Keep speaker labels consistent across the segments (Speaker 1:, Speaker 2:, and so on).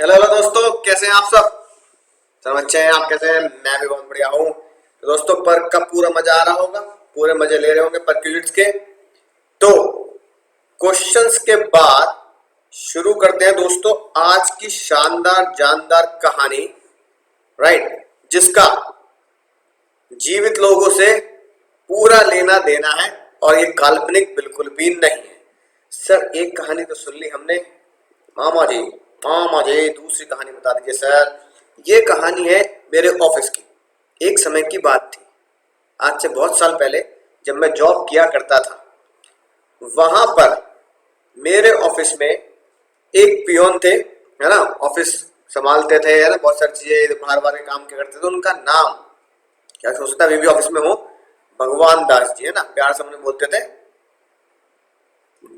Speaker 1: Hello hello दोस्तों, कैसे हैं आप सब। सब अच्छे हैं? आप कैसे हैं? मैं भी बहुत बढ़िया हूँ। तो दोस्तों, पर्क का पूरा मजा आ रहा होगा, पूरे मजे ले रहे होंगे पर्क क्विज के। तो क्वेश्चंस के बाद शुरू करते हैं दोस्तों आज की शानदार जानदार कहानी। राइट, जिसका जीवित लोगों से पूरा लेना देना है और ये काल्पनिक बिल्कुल भी नहीं है। सर, एक कहानी तो सुन ली हमने। मामा जी, मामा जी दूसरी कहानी बता दीजिए सर। ये कहानी है मेरे ऑफिस की। एक समय की बात थी, आज से बहुत साल पहले, जब मैं जॉब किया करता था। वहां पर मेरे ऑफिस में एक पियोन थे, है ना, ऑफिस संभालते थे, है ना, बहुत सारी चीजें बाहर बाहर के काम के करते थे। उनका नाम, क्या सोचता अभी भी ऑफिस में हो, भगवान दास जी, है ना, प्यार से हमने बोलते थे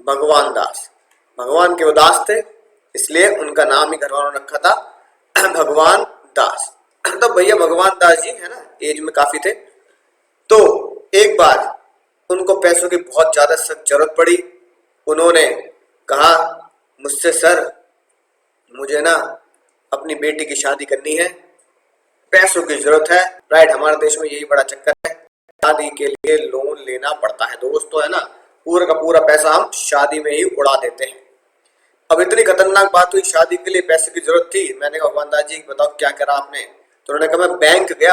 Speaker 1: भगवान दास। भगवान के वो दास थे, इसलिए उनका नाम ही घर वालों ने रखा था भगवान दास। तो भैया भगवान दास जी, है ना, एज में काफी थे। तो एक बार उनको पैसों की बहुत ज्यादा सख्त जरूरत पड़ी। उन्होंने कहा मुझसे, सर मुझे ना अपनी बेटी की शादी करनी है, पैसों की जरूरत है। राइट, हमारे देश में यही बड़ा चक्कर है, शादी के लिए लोन लेना पड़ता है दोस्तों, है ना। पूरा का पूरा पैसा हम शादी में ही उड़ा देते हैं। अब इतनी खतरनाक बात हुई, शादी के लिए पैसे की जरूरत थी। मैंने कहा भगवान दास जी बताओ क्या करा आपने। तो उन्होंने कहा मैं बैंक गया,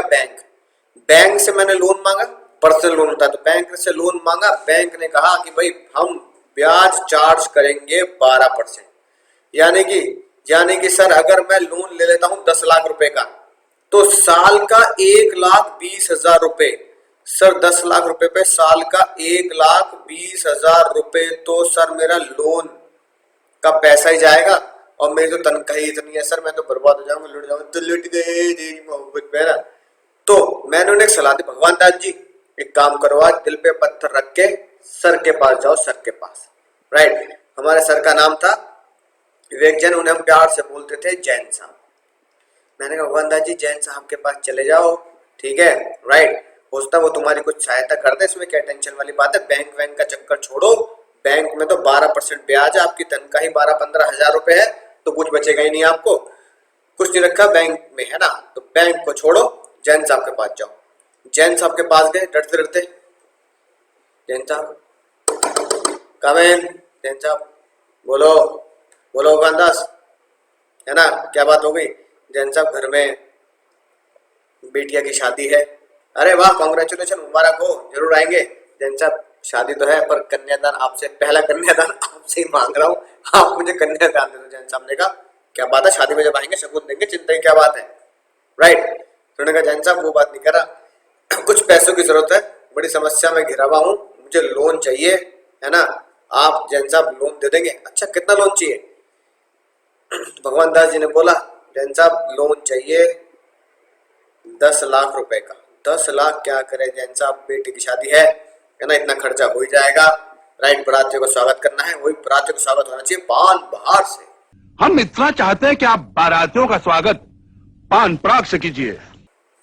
Speaker 1: बैंक से मैंने लोन मांगा। पर्सनल लोन होता है, तो बैंक से लोन मांगा। बैंक ने कहा कि भाई हम ब्याज चार्ज करेंगे 12%। यानी कि सर, अगर मैं लोन ले लेता हूं 10 लाख रुपए का, तो साल का 1,20,000 रुपए। सर 10 लाख रुपए पे साल का 1,20,000 रुपए, तो सर मेरा लोन का पैसा ही जाएगा। और मेरी तो तनख्वाही इतनी है सर, मैं तो बर्बाद हो जाऊंगा, लुट जाऊंगा। तो लुट गए तेरी मोहब्बत में ना। तो मैंने उन्हें एक सलाह दी, भगवान दास जी एक काम करो, आज दिल पे पत्थर रख के सर के पास जाओ, सर के पास। राइट, हमारे सर का नाम था विवेक जैन, उन्हें हम प्यार से बोलते थे जैन साहब। मैंने कहा भगवान दास जी जैन साहब के पास चले जाओ, ठीक है। राइट, हो सकता है वो तुम्हारी कुछ सहायता कर दे, इसमें क्या टेंशन वाली बात है। बैंक वैंक का चक्कर छोड़ो, बैंक में तो 12% ब्याज है, आपकी तनख्वाह ही 12-15 हजार रुपए है, तो कुछ बचेगा ही नहीं आपको। कुछ नहीं रखा बैंक में, है ना। तो बैंक को छोड़ो, जैन साहब के पास जाओ। जैन साहब के पास गए, डरते डरते। जैन साहब कम इन। जैन साहब बोलो, बोलो भगवान दास, है ना, क्या बात हो गई। जैन साहब, घर में बेटिया की शादी है। अरे वाह, कॉन्ग्रेचुलेशन, मुबारक हो, जरूर आएंगे। जैन साहब शादी तो है, पर कन्यादान आपसे, पहला कन्यादान आपसे ही मांग रहा हूँ, आप मुझे कन्यादान दे दो। जैन साहब ने कहा क्या बात है, शादी में जब आएंगे सबूत देंगे, चिंता की क्या बात है। राइट, तो उन्होंने कहा जैन साहब वो बात नहीं कर रहा, कुछ पैसों की जरूरत है, बड़ी समस्या में घिरा हुआ हूँ, मुझे लोन चाहिए, है ना। आप जैन साहब लोन दे देंगे? अच्छा, कितना लोन चाहिए। भगवान दास जी ने बोला जैन साहब लोन चाहिए 10 लाख रुपए का। 10 लाख क्या करे जैन साहब, बेटी की शादी है ना, इतना खर्चा हो ही जाएगा। राइट, बरातियों का स्वागत करना है, वही बरातियों का स्वागत होना चाहिए पान बहार से।
Speaker 2: हम इतना चाहते हैं कि आप बारातियों का स्वागत पान पराग से कीजिए।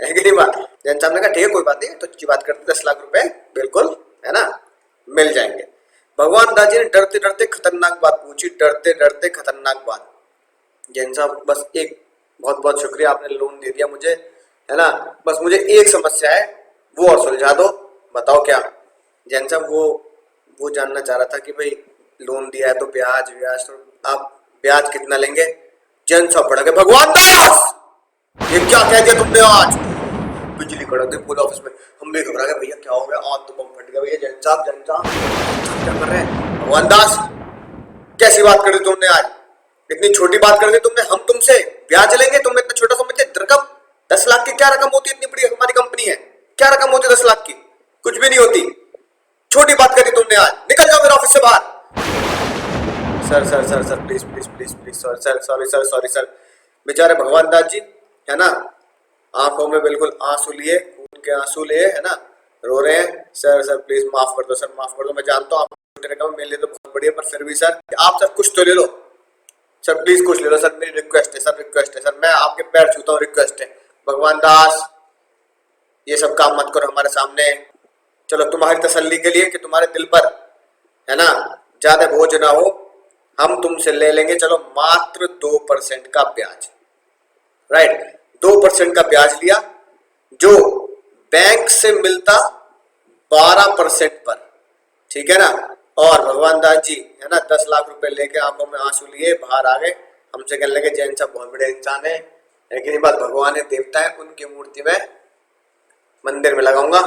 Speaker 1: है कि नहीं बात। जैन साहब ने कहा ठीक है, कोई बात नहीं, तो अच्छी बात करते, 10 लाख रुपए बिल्कुल, है ना, मिल जाएंगे। भगवान दास जी ने डरते डरते खतरनाक बात पूछी, डरते डरते खतरनाक बात। जैन साहब बस एक, बहुत बहुत शुक्रिया, आपने लोन दे दिया मुझे, है ना, बस मुझे एक समस्या है, वो और सुलझा दो। बताओ क्या। जैन साहब वो जानना चाह रहा था कि भाई लोन दिया है तो ब्याज ब्याज, तो आप ब्याज कितना लेंगे। जैन साहब पड़ गए, भगवान दास ये क्या कह दिया तुमने आज। बिजली कड़क गई पूरे ऑफिस में। हम भी घबरा गए, भैया क्या हो गया, आज तो बम फट गया भैया। जैन साहब क्या कर रहे हैं। भगवान दास कैसी बात कर दी तुमने आज, इतनी छोटी बात कर दी तुमने। हम तुमसे ब्याज लेंगे, तुमने इतना छोटा समझ लिया रकम। 10 लाख की क्या रकम होती है, इतनी बड़ी हमारी कंपनी है, क्या रकम होती है 10 लाख की, कुछ भी नहीं होती। छोटी बात करी तुमने आज, निकल जाओ मेरे ऑफिस से बाहर। Sir sir sir sir please please please please, sorry sir, sorry sir, sorry sir. बेचारे भगवान दास जी, है ना, आंखों में बिल्कुल आंसू लिए, खून के आंसू लिए, है ना, रो रहे हैं। सर सर प्लीज माफ कर दो सर, माफ कर दो, मैं जानता हूँ आप छोटी रकम मेरे लिए तो बहुत बढ़िया, पर फिर भी सर आप सर कुछ तो ले लो। सर प्लीज कुछ ले लो सर, मेरी रिक्वेस्ट है सर, रिक्वेस्ट है सर, मैं आपके पैर छूता हूँ, रिक्वेस्ट है। भगवान दास ये सब काम मत करो हमारे सामने। चलो तुम्हारी तसल्ली के लिए कि तुम्हारे दिल पर, है ना, ज्यादा बोझ ना हो, हम तुमसे ले लेंगे चलो मात्र 2% का ब्याज, राइट। 2% का ब्याज लिया जो बैंक से मिलता 12% पर, ठीक है ना। और भगवान दास जी है ना 10 लाख रुपए लेके आंखों में आंसू लिए बाहर आ गए, हमसे कहने लगे जैन साहब बहुत बड़े इंसान है, लेकिन ये बात भगवान है देवता है उनकी मूर्ति में मंदिर में लगाऊंगा,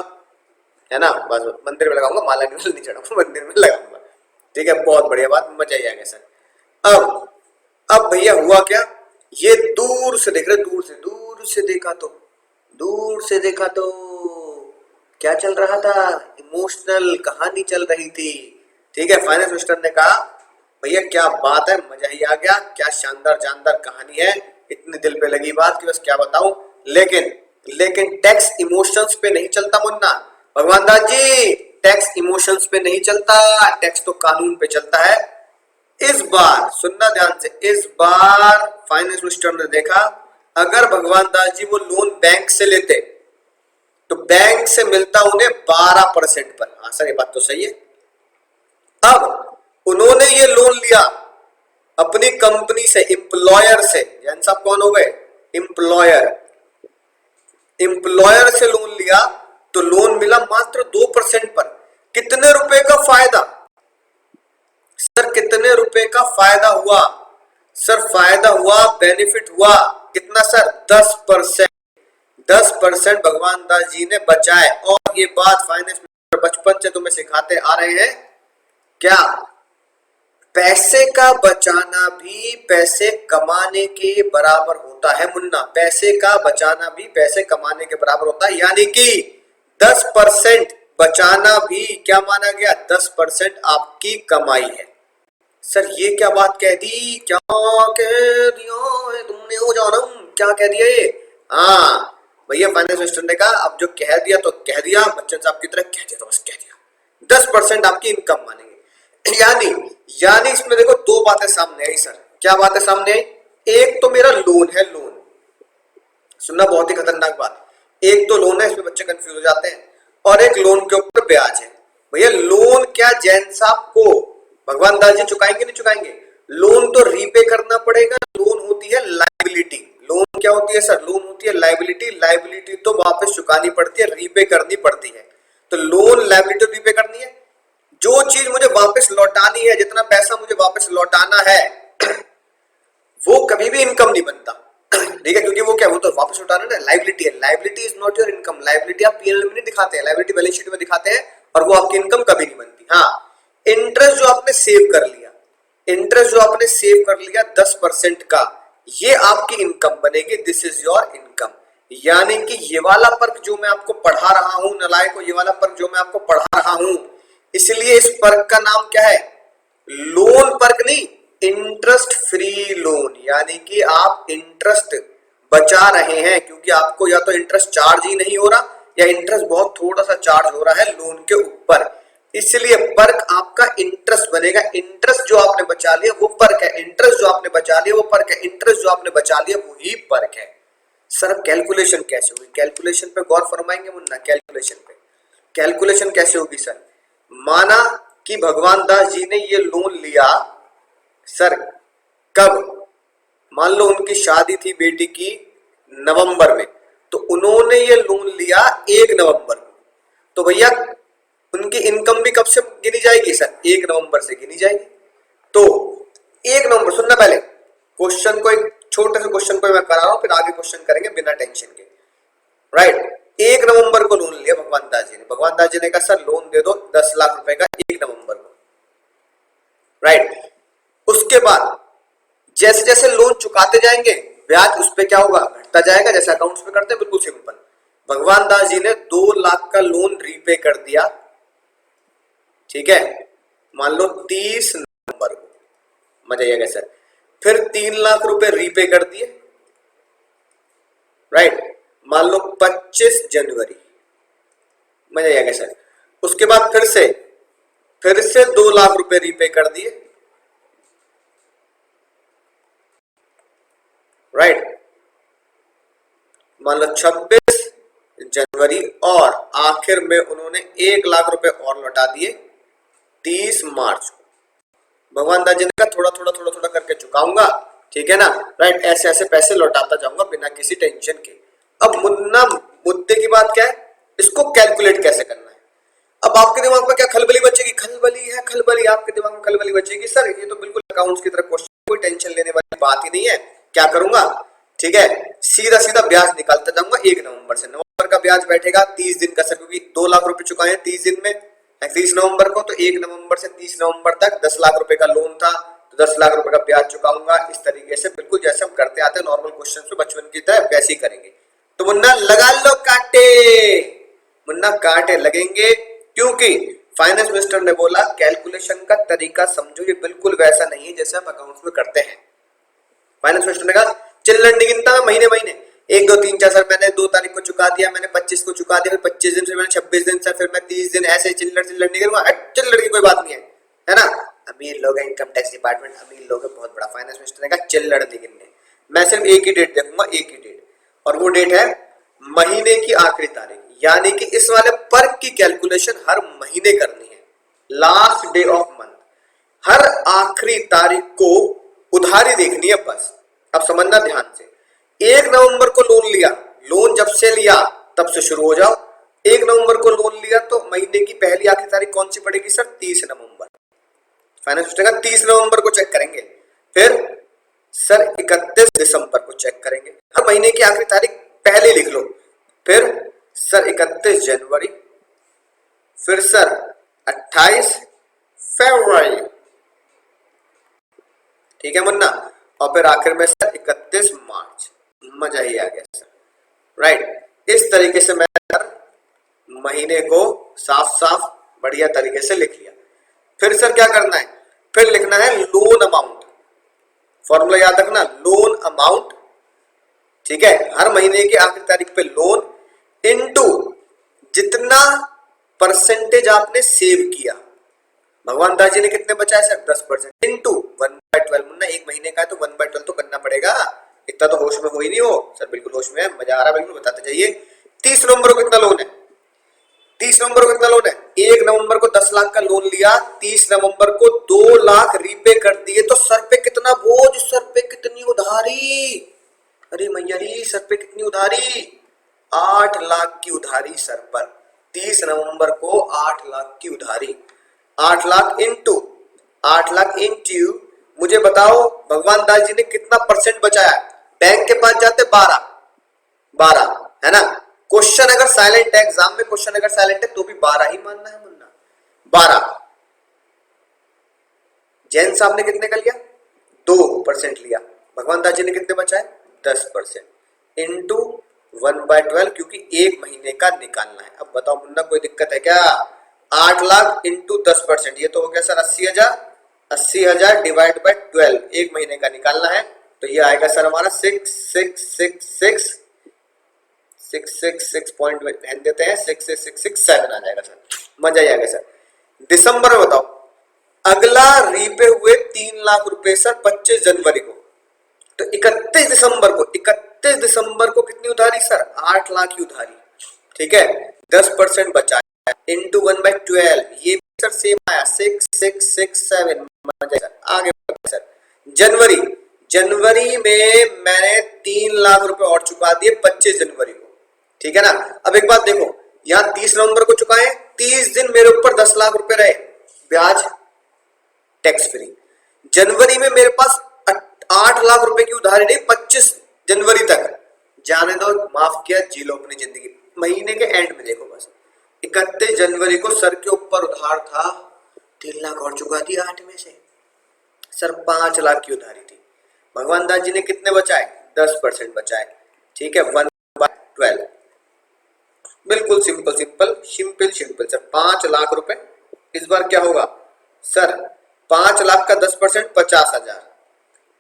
Speaker 1: है ना, बस मंदिर में लगाऊंगा, माला नहीं चढ़ाऊंगा, मंदिर में लगाऊंगा, ठीक है। बहुत बढ़िया बात, मजा ही आएगा सर। अब भैया हुआ क्या, ये दूर से देख रहे, दूर से देखा तो, दूर से देखा तो क्या चल रहा था, इमोशनल कहानी चल रही थी, ठीक है। फाइनेंस मिनिस्टर ने कहा भैया क्या बात है, मजा ही आ गया, क्या शानदार जानदार कहानी है, इतनी दिल पे लगी बात कि बस क्या बताऊं। लेकिन टैक्स इमोशंस पे नहीं चलता मुन्ना, भगवान दास जी टैक्स इमोशंस पे नहीं चलता, टैक्स तो कानून पे चलता है। इस बार सुनना ध्यान से, इस बार फाइनेंस मिनिस्टर ने देखा अगर भगवान दास जी वो लोन बैंक से लेते तो बैंक से मिलता उन्हें 12% पर। हाँ सर ये बात तो सही है। अब उन्होंने ये लोन लिया अपनी कंपनी से, एम्प्लॉयर से, जैन साहब कौन हो गए, एम्प्लॉयर से लोन लिया तो लोन मिला मात्र 2% पर। कितने रुपए का फायदा सर, कितने रुपए का फायदा हुआ सर, फायदा हुआ, बेनिफिट हुआ कितना सर, 10%। 10% भगवान दास जी ने बचाए। और ये बात फाइनेंस मिनिस्टर बचपन से तुम्हें सिखाते आ रहे हैं क्या, पैसे का बचाना भी पैसे कमाने के बराबर होता है मुन्ना, पैसे का बचाना भी पैसे कमाने के बराबर होता है। यानी कि 10% बचाना भी क्या माना गया, 10% आपकी कमाई है। सर ये क्या बात कह दी, क्या कह दिया तुमने, हो जानम क्या कह दिया ये। हाँ भैया फाइनेंस मिनिस्टर ने कहा अब जो कह दिया तो कह दिया, बच्चन साहब की तरह कह दिया तो बस कह दिया, 10% आपकी इनकम मानेंगे। यानी इसमें देखो दो बातें सामने आई सर। क्या बातें सामने आई, एक तो मेरा लोन है, लोन सुनना बहुत ही खतरनाक बात, एक तो लोन है, इसमें बच्चे कंफ्यूज हो जाते हैं, और एक लोन के ऊपर ब्याज है। भैया लोन क्या जैन साहब को भगवान दास जी चुकाएंगे नहीं चुकाएंगे, लोन तो रीपे करना पड़ेगा। लोन होती है लाइबिलिटी, लोन क्या होती है सर, लोन होती है लाइबिलिटी, लाइबिलिटी तो वापस चुकानी पड़ती है, रीपे करनी पड़ती है। तो लोन लाइबिलिटी रीपे करनी है, जो चीज मुझे वापस लौटानी है, जितना पैसा मुझे वापस लौटाना है वो कभी भी इनकम नहीं बनता, ठीक है, क्योंकि वो क्या, वो तो वापस लौटाना ना, लाइबिलिटी है। Liability is not your income, liability आप पीएनएल में नहीं दिखाते हैं, लाइबिलिटी बैलेंस शीट में दिखाते हैं, और वो आपकी इनकम कभी नहीं बनती। हाँ इंटरेस्ट जो आपने सेव कर लिया, इंटरेस्ट जो आपने सेव कर लिया 10% का, ये आपकी इनकम बनेगी, दिस इज योर इनकम। यानी कि ये वाला पर्क जो मैं आपको पढ़ा रहा हूं नलायक को, ये वाला पर्क जो मैं आपको पढ़ा रहा हूं, इसलिए इस पर्क का नाम क्या है, लोन पर्क नहीं, इंटरेस्ट फ्री लोन। यानी कि आप इंटरेस्ट बचा रहे हैं, क्योंकि आपको या तो इंटरेस्ट चार्ज ही नहीं हो रहा या इंटरेस्ट बहुत थोड़ा सा चार्ज हो रहा है लोन के ऊपर, इसलिए पर्क आपका इंटरेस्ट बनेगा। इंटरेस्ट जो आपने बचा लिया वो पर्क है, इंटरेस्ट जो आपने बचा लिया वो पर्क है, इंटरेस्ट जो आपने बचा लिया वो ही पर्क है। सर कैलकुलेशन कैसे होगी, कैलकुलेशन पे गौर फरमाएंगे मुन्ना, कैलकुलेशन पे, कैलकुलेशन कैसे होगी सर। माना कि भगवान दास जी ने ये लोन लिया सर, कब, मान लो उनकी शादी थी बेटी की नवंबर में, तो उन्होंने ये लोन लिया 1 नवंबर को, तो भैया उनकी इनकम भी कब से गिनी जाएगी सर, 1 नवंबर से गिनी जाएगी। तो 1 नवंबर, सुनना पहले क्वेश्चन को, एक छोटे से क्वेश्चन को मैं करा रहा हूं, फिर आगे क्वेश्चन करेंगे बिना टेंशन के, राइट। 1 नवंबर को लोन लिया भगवान दास जी ने, भगवान दास जी ने कहा सर लोन दे दो 10 लाख रुपए का 1 नवंबर को, राइट। उसके बाद जैसे जैसे लोन चुकाते जाएंगे ब्याज उस पे क्या होगा, घटता जाएगा, जैसे अकाउंट्स में करते हैं, बिल्कुल सिंपल। भगवान दास जी ने 2 लाख का लोन रीपे कर दिया, ठीक है, मान लो 30 नवंबर को, मजा आएगा सर। फिर 3 लाख रुपए रीपे कर दिए, राइट, मान लो 25 जनवरी, मजा आएगा सर। उसके बाद फिर से 2 लाख रुपए रीपे कर दिए, राइट, मान लो 26 जनवरी, और आखिर में उन्होंने 1 लाख रुपए और लौटा दिए 30 मार्च को, भगवान दास जी ने कहा थोड़ा थोड़ा करके चुकाऊंगा, ठीक है ना, राइट, ऐसे ऐसे पैसे लौटाता जाऊंगा बिना किसी टेंशन के। अब मुन्ना मुद्दे की बात क्या है, इसको कैलकुलेट कैसे करना है। अब आपके दिमाग में क्या खलबली बचेगी, खलबली है खलबली, आपके दिमाग में खलबली बचेगी, सर ये तो बिल्कुल अकाउंट्स की तरह क्वेश्चन, कोई टेंशन लेने वाली बात ही नहीं है। क्या करूंगा, ठीक है, सीधा सीधा ब्याज निकालता जाऊंगा 1 नवंबर से। नवंबर का ब्याज बैठेगा 30 दिन का सर, क्योंकि 2 लाख रुपए चुकाए हैं 30 दिन में, 30 नवंबर को, तो 1 नवंबर से 30 नवंबर तक 10 लाख रुपए का लोन था, तो 10 लाख रुपए का ब्याज चुकाऊंगा। इस तरीके से बिल्कुल जैसे हम करते आते हैं नॉर्मल क्वेश्चन में बचपन की तरह, वैसे ही करेंगे। तो मुन्ना लगा लो कांटे, मुन्ना कांटे लगेंगे, क्योंकि फाइनेंस मिनिस्टर ने बोला कैलकुलेशन का तरीका समझो, ये बिल्कुल वैसा नहीं है जैसे आप अकाउंट्स में करते हैं। फाइनेंस मिनिस्टर ने कहा चिल्लर नहीं गिनता मैं महीने महीने, 1 2 3 4 सर मैंने 2 तारीख को चुका दिया, मैंने 25 को चुका दिया, फिर 25 दिन, फिर मैंने 26 दिन सर, फिर मैं 30 दिन, ऐसे चिल्लर चिल्लर नहीं करूंगा। चिल्लर की कोई बात नहीं है ना। अमीर लोग हैं, इनकम टैक्स डिपार्टमेंट अमीर लोग है बहुत बड़ा। फाइनेंस मिनिस्टर ने कहा चिल्लर नहीं गिनने, मैं सिर्फ एक ही डेट देखूंगा, एक ही डेट, और वो डेट है महीने की आखिरी तारीख, यानी कि इस वाले पर की कैलकुलेशन हर महीने करनी है, लास्ट डे ऑफ मंथ, हर आखिरी तारीख को उधारी देखनी है बस। अब समझना ध्यान से, 1 नवंबर को लोन लिया, लोन जब से लिया तब से शुरू हो जाओ। 1 नवंबर को लोन लिया तो महीने की पहली आखिरी तारीख कौन सी पड़ेगी सर, 30 नवंबर। फाइनेंस मिनिस्टर का 30 नवंबर को चेक करेंगे, फिर सर 31 दिसंबर को चेक करेंगे, हर महीने की आखिरी तारीख पहले लिख लो, फिर सर 31 जनवरी, फिर सर 28 फरवरी, ठीक है मुन्ना, और फिर आखिर में सर 31 मार्च। मजा ही आ गया सर, राइट। इस तरीके से मैं महीने को साफ साफ बढ़िया तरीके से लिख लिया। फिर सर क्या करना है, फिर लिखना है लोन अमाउंट, फॉर्मूला याद रखना, लोन अमाउंट, ठीक है, हर महीने की आखिरी तारीख पे लोन इनटू जितना परसेंटेज आपने सेव किया। भगवान दास जी ने कितने बचाए सर, 10%, इनटू 1/12। मुन्ना 1 महीने का है तो 1/12 तो करना पड़ेगा, इतना तो होश में हो ही नहीं हो सर। बिल्कुल होश में है, मजा आ रहा है, बिल्कुल बताते जाइए। 30 नवंबर को कितना लोन है, 30 नवंबर को कितना लोन है, 1 नवंबर को 10 लाख का लोन लिया, 30 नवंबर को 2 लाख रीपे कर दिए, तो सर पे कितना बोझ, सर पे कितनी उधारी, अरे मैयारी सर पे कितनी उधारी, 8 लाख की उधारी सर पर। 30 नवंबर को 8 लाख की उधारी, 8 लाख इंटू 8 लाख इंटू, मुझे बताओ भगवान दास जी ने कितना परसेंट बचाया। बैंक के पास जाते 12 है ना। क्वेश्चन अगर साइलेंट है, एग्जाम में क्वेश्चन अगर साइलेंट है तो भी 12 ही मानना है मुन्ना, 12। जैन साहब ने कितने का लिया, 2% लिया, भगवान दास जी ने कितने बचाए, 10%, इंटू 1/12, क्योंकि 1 महीने का निकालना है। अब बताओ मुन्ना कोई दिक्कत है क्या, 8 लाख इंटू 10%, ये तो हो गया सर 80,000, 80,000 डिवाइड बाय 12, 1 महीने का निकालना है, तो ये आएगा सर हमारा 666 पॉइंट ध्यान देते हैं, 66667 आ जाएगा सर, मजा ही आ गया सर। दिसंबर में बताओ, अगला रीपे हुए 3 लाख रुपए सर 25 जनवरी को, तो 31 दिसंबर को कितनी उधारी सर, 8 लाख की उधारी, ठीक है, 10% बचा इंटू 1/12, ये सर सेम आया 6667, आगे सर। जनवरी में मैंने 3 लाख रुपए और चुका दिए 25 जनवरी को, ठीक है ना। अब एक बात देखो, यहां 30 नवंबर को चुकाए, 30 दिन मेरे ऊपर 10 लाख रुपए रहे, ब्याज टैक्स फ्री। जनवरी में मेरे पास 8 लाख रुपए की उधारी नहीं, 25 जनवरी तक, जाने दो, माफ किया, जी लो अपनी जिंदगी। महीने के एंड में देखो बस, 31 जनवरी को सर के ऊपर उधार था 3 लाख और चुका दिया 8 में से, सर 5 लाख की उधारी थी। भगवान दास जी ने कितने बचाए, 10% बचाए, ठीक है, 1/12, बिल्कुल सिंपल सर, 5 लाख रुपए। इस बार क्या होगा सर, 5 लाख का 10% 50,000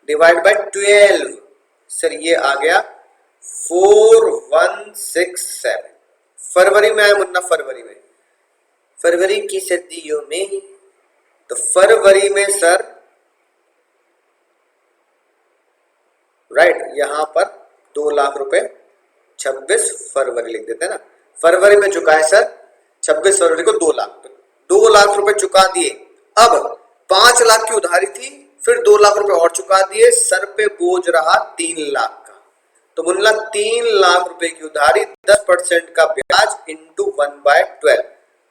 Speaker 1: डिवाइड बाय 12, सर ये आ गया 4167। फरवरी में आया मुन्ना, फरवरी की सर्दियों में, तो फरवरी में सर राइट, यहां पर 2 लाख रुपए 26 फरवरी लिख देते हैं ना, फरवरी में चुका है सर 26 फरवरी को 2 लाख, 2 लाख रुपए चुका दिए। अब 5 लाख की उधारी थी, फिर 2 लाख रुपए और चुका दिए, सर पे बोझ रहा 3 लाख का। तो बोला 3 लाख रुपए की उधारी, 10% का ब्याज इंटू 1/12।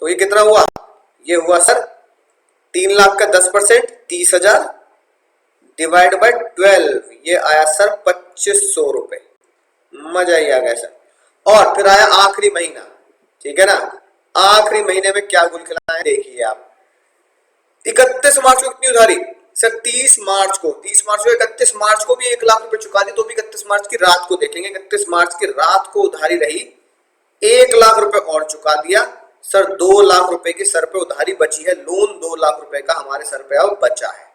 Speaker 1: तो ये कितना हुआ? ये हुआ सर 3 लाख का 10%, 30,000 डिवाइड बाय 12, ये आया सर 2500 रुपए। मजा ही आ गया सर। और फिर आया आखिरी महीना, ठीक है ना। आखिरी महीने में क्या गुल खिलाना है देखिए आप। 31 मार्च को कितनी उधारी सर? 30 मार्च को 31 मार्च को भी 1 लाख रुपए चुका दी, तो भी 31 मार्च की रात को देखेंगे। 31 मार्च की रात को उधारी रही, 1 लाख रुपए और चुका दिया सर, 2 लाख रुपए की सर पे उधारी बची है। लोन 2 लाख रुपए का हमारे सर पे अब बचा है,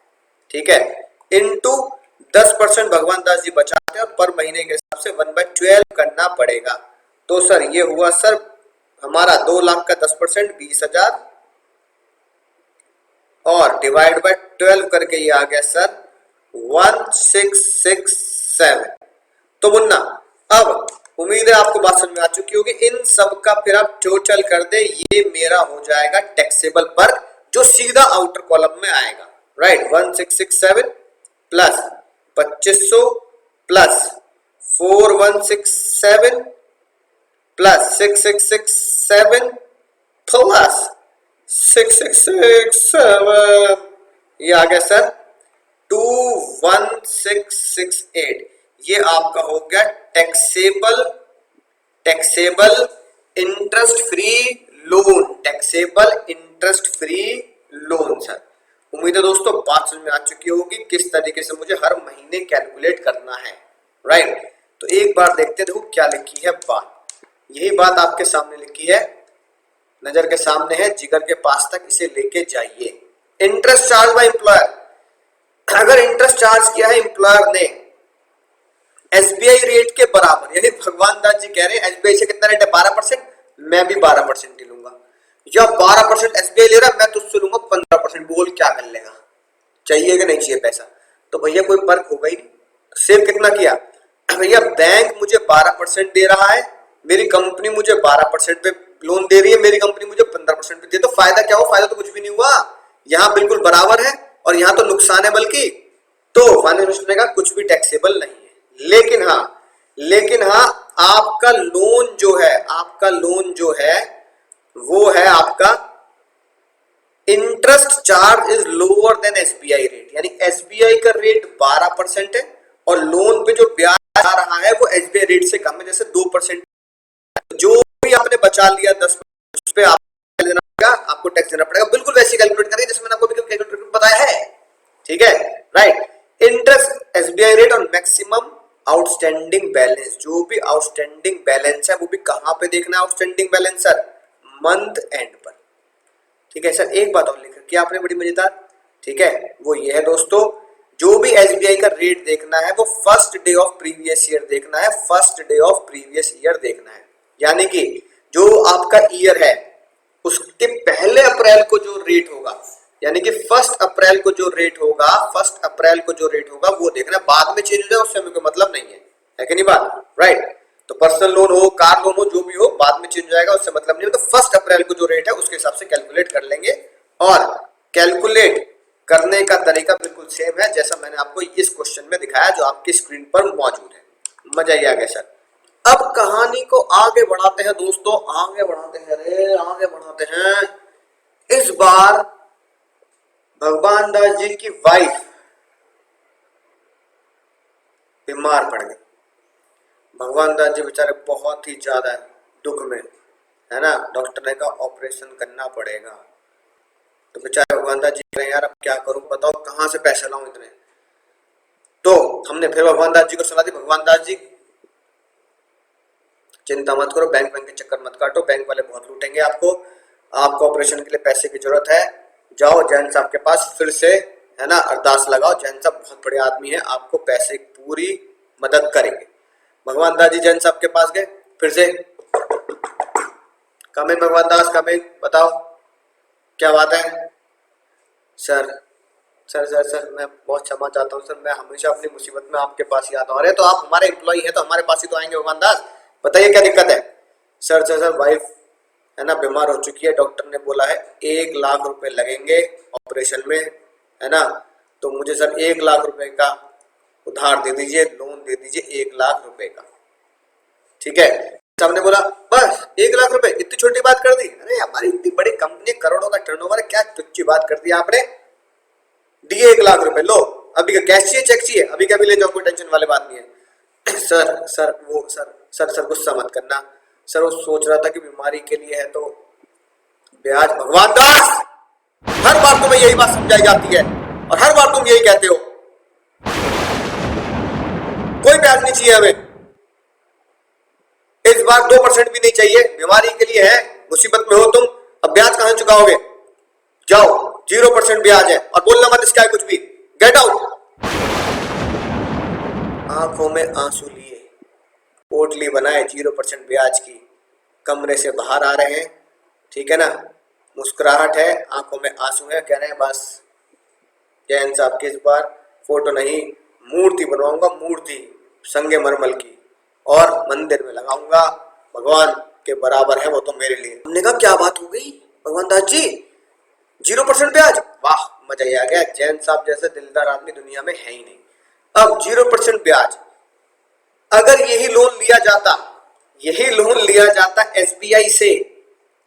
Speaker 1: ठीक है। इनटू 10% भगवान दास जी बचाते हैं और पर महीने के हिसाब से 1/12 करना पड़ेगा। तो सर ये हुआ सर हमारा 2 लाख का 10% 20,000 और डिवाइड बाय 12 करके ये आ गया सर 1667। तो मुन्ना अब उम्मीद है आपको बात समझ में आ चुकी होगी। इन सब का फिर आप टोटल कर दे, ये मेरा हो जाएगा टैक्सेबल वर्ग, जो सीधा आउटर कॉलम में आएगा, right. 1667 plus 2500 plus 4167 plus 6667 plus 6667, ये आ गया सर 21668। ये आपका हो गया taxable interest free loan, taxable interest free loan sir. उम्मीद है दोस्तों बात समझ में आ चुकी होगी किस तरीके से मुझे हर महीने कैलकुलेट करना है, राइट। तो एक बार देखते देखो क्या लिखी है बात। यही बात आपके सामने लिखी है, नजर के सामने है, जिगर के पास तक इसे लेके जाइए। इंटरेस्ट चार्ज बाय एम्प्लॉयर, अगर इंटरेस्ट चार्ज किया है एम्प्लॉयर ने एसबीआई रेट के बराबर, यानी भगवान दास जी कह रहे हैं एसबीआई से कितना रेट है 12%, मैं भी 12% ही लूंगा, या 12% एसबीआई ले रहा है मैं तुझसे लूंगा 15%, बोल क्या कर लेगा, चाहिए कि नहीं चाहिए पैसा? तो भैया कोई फर्क होगा ही नहीं। सेव कितना किया भैया, बैंक मुझे 12% दे रहा है, मेरी कंपनी मुझे 12% पे लोन दे रही है, मेरी कंपनी मुझे 15% पे दे, तो फायदा क्या हो? फायदा तो कुछ भी नहीं हुआ, यहाँ बिल्कुल बराबर है और यहाँ तो नुकसान है बल्कि। तो फाइनेंशियल का कुछ भी टैक्सेबल नहीं है। लेकिन हाँ आपका लोन जो है वो है आपका interest charge is lower than SBI rate, यानी एसबीआई का रेट 12% है और लोन पे जो ब्याज आ रहा है वो एसबीआई रेट से कम है, जैसे 2%। जो भी आपने बचा लिया 10 उस पे आपको देना पड़ेगा, आपको टैक्स देना पड़ेगा। बिल्कुल वैसे कैलकुलेट करेंगे जैसे मैंने आपको कैलकुलेट बताया है, ठीक है, राइट। इंटरेस्ट एसबीआई रेट और मैक्सिमम आउटस्टैंडिंग बैलेंस, जो भी आउटस्टैंडिंग बैलेंस है वो भी कहां पे देखना है outstanding balance sir? Month and पर, ठीक है सर। एक बात और लिख रखी है आपने बड़ी मजेदार, ठीक है, वो ये है दोस्तों, जो भी एसबीआई का रेट देखना है वो first day of previous year देखना है, first day of previous year देखना है, यानी कि जो आपका ईयर है उसके पहले अप्रैल को जो रेट होगा, यानी कि 1 अप्रैल को जो रेट होगा वो देखना। बाद में चेंज हो जाए उससे हमें कोई मतलब नहीं है कि नहीं बात, राइट। तो पर्सनल लोन हो, कार लोन हो, जो भी हो बाद में चेंज हो जाएगा, उससे मतलब नहीं है। तो 1 अप्रैल को जो रेट है उसके हिसाब से कैलकुलेट कर लेंगे और कैलकुलेट करने का तरीका बिल्कुल सेम है जैसा मैंने आपको इस क्वेश्चन में दिखाया जो आपकी स्क्रीन पर मौजूद है। मजा ही आ गया सर। अब कहानी को आगे बढ़ाते हैं दोस्तों, आगे बढ़ाते हैं। इस बार भगवान दास जी की वाइफ बीमार पड़ गई। भगवान दास जी बेचारे बहुत ही ज्यादा दुख में है ना, डॉक्टर ने कहा ऑपरेशन करना पड़ेगा। तो बेचारे भगवान दास जी कह रहे हैं यार अब क्या करूं, बताओ कहां से पैसे लाऊं इतने। तो हमने फिर भगवान दास जी को सलाह दी, भगवान दास जी चिंता मत करो, बैंक के चक्कर मत काटो, बैंक वाले बहुत लूटेंगे आपको ऑपरेशन के लिए पैसे की जरूरत है, जाओ जैन साहब के पास फिर से है ना अरदास लगाओ, जैन साहब बहुत बड़े आदमी है, आपको पैसे की पूरी मदद करेंगे। भगवान दास जी जैन साहब के पास गए, फिर से कमिंग भगवान दास कमिंग, बताओ क्या बात है? सर मैं बहुत क्षमा चाहता हूँ सर, मैं हमेशा अपनी मुसीबत में आपके पास ही आता हूँ। अरे तो आप हमारे एम्प्लॉई हैं तो हमारे पास ही तो आएंगे भगवान दास, बताइए क्या दिक्कत है? सर वाइफ है ना बीमार हो चुकी है, डॉक्टर ने बोला है 1 लाख रुपए लगेंगे ऑपरेशन में, है ना। तो मुझे सर 1 लाख रुपए का उधार दे दीजिए, लोन दे दीजिए 1 लाख रुपए का। ठीक है, सामने बोला बस 1 लाख रुपए, इतनी छोटी बात कर दी? अरे हमारी इतनी बड़ी कंपनी, करोड़ों का टर्नओवर है, क्या तुच्छी बात कर दी आपने? दिए 1 लाख रुपए, लो अभी का कैश चाहिए, चेक चाहिए, अभी का भी ले जाओ, कोई टेंशन वाली बात नहीं है। सर गुस्सा मत करना सर, वो सोच रहा था कि बीमारी के लिए है तो ब्याज। भगवान दास, हर बार तुम्हें यही बात समझाई जाती है और हर बार तुम यही कहते हो, कोई ब्याज नहीं चाहिए हमें, इस बार 2% भी नहीं चाहिए, बीमारी के लिए है, मुसीबत में हो तुम, अब ब्याज कहां चुकाओगे? जाओ 0% ब्याज है और बोलना मत इसका कुछ भी, गेट आउट। आंखों में आंसू लिए, पोटली बनाए 0% ब्याज की, कमरे से बाहर आ रहे हैं, ठीक है ना, मुस्कुराहट है, आंखों में आंसू है, कह रहे हैं बस जैन साहब की इस बार फोटो नहीं, मूर्ति बनवाऊंगा, मूर्ति संगे मरमल की, और मंदिर में लगाऊंगा, भगवान के बराबर है वो तो मेरे लिए। हमने कहा क्या बात हो गई भगवान दास जी, 0% ब्याज? वाह, मजा ही आ गया, जैन साहब जैसे दिलदार आदमी दुनिया में है ही नहीं। अब 0% ब्याज, अगर यही लोन लिया जाता SBI से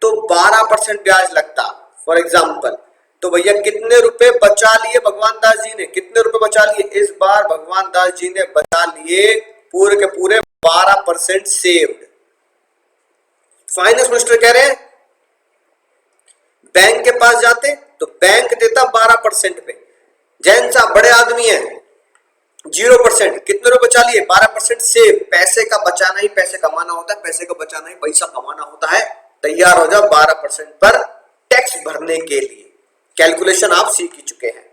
Speaker 1: तो 12% ब्याज लगता फॉर एग्जाम्पल। तो भैया कितने रुपए बचा लिए भगवान दास जी ने, कितने रुपए बचा लिए? इस बार भगवान दास जी ने बचा लिए पूरे के पूरे 12% सेव्ड। फाइनेंस मिनिस्टर कह रहे हैं बैंक के पास जाते तो बैंक देता 12% पे, जैन साहब बड़े आदमी हैं, 0%, कितने रुपए बचा लिए? 12% सेव। पैसे का बचाना ही पैसे कमाना होता है, पैसे का बचाना ही पैसा कमाना होता है। तैयार हो जाओ 12% पर टैक्स भरने के लिए, कैलकुलेशन आप सीख ही चुके हैं।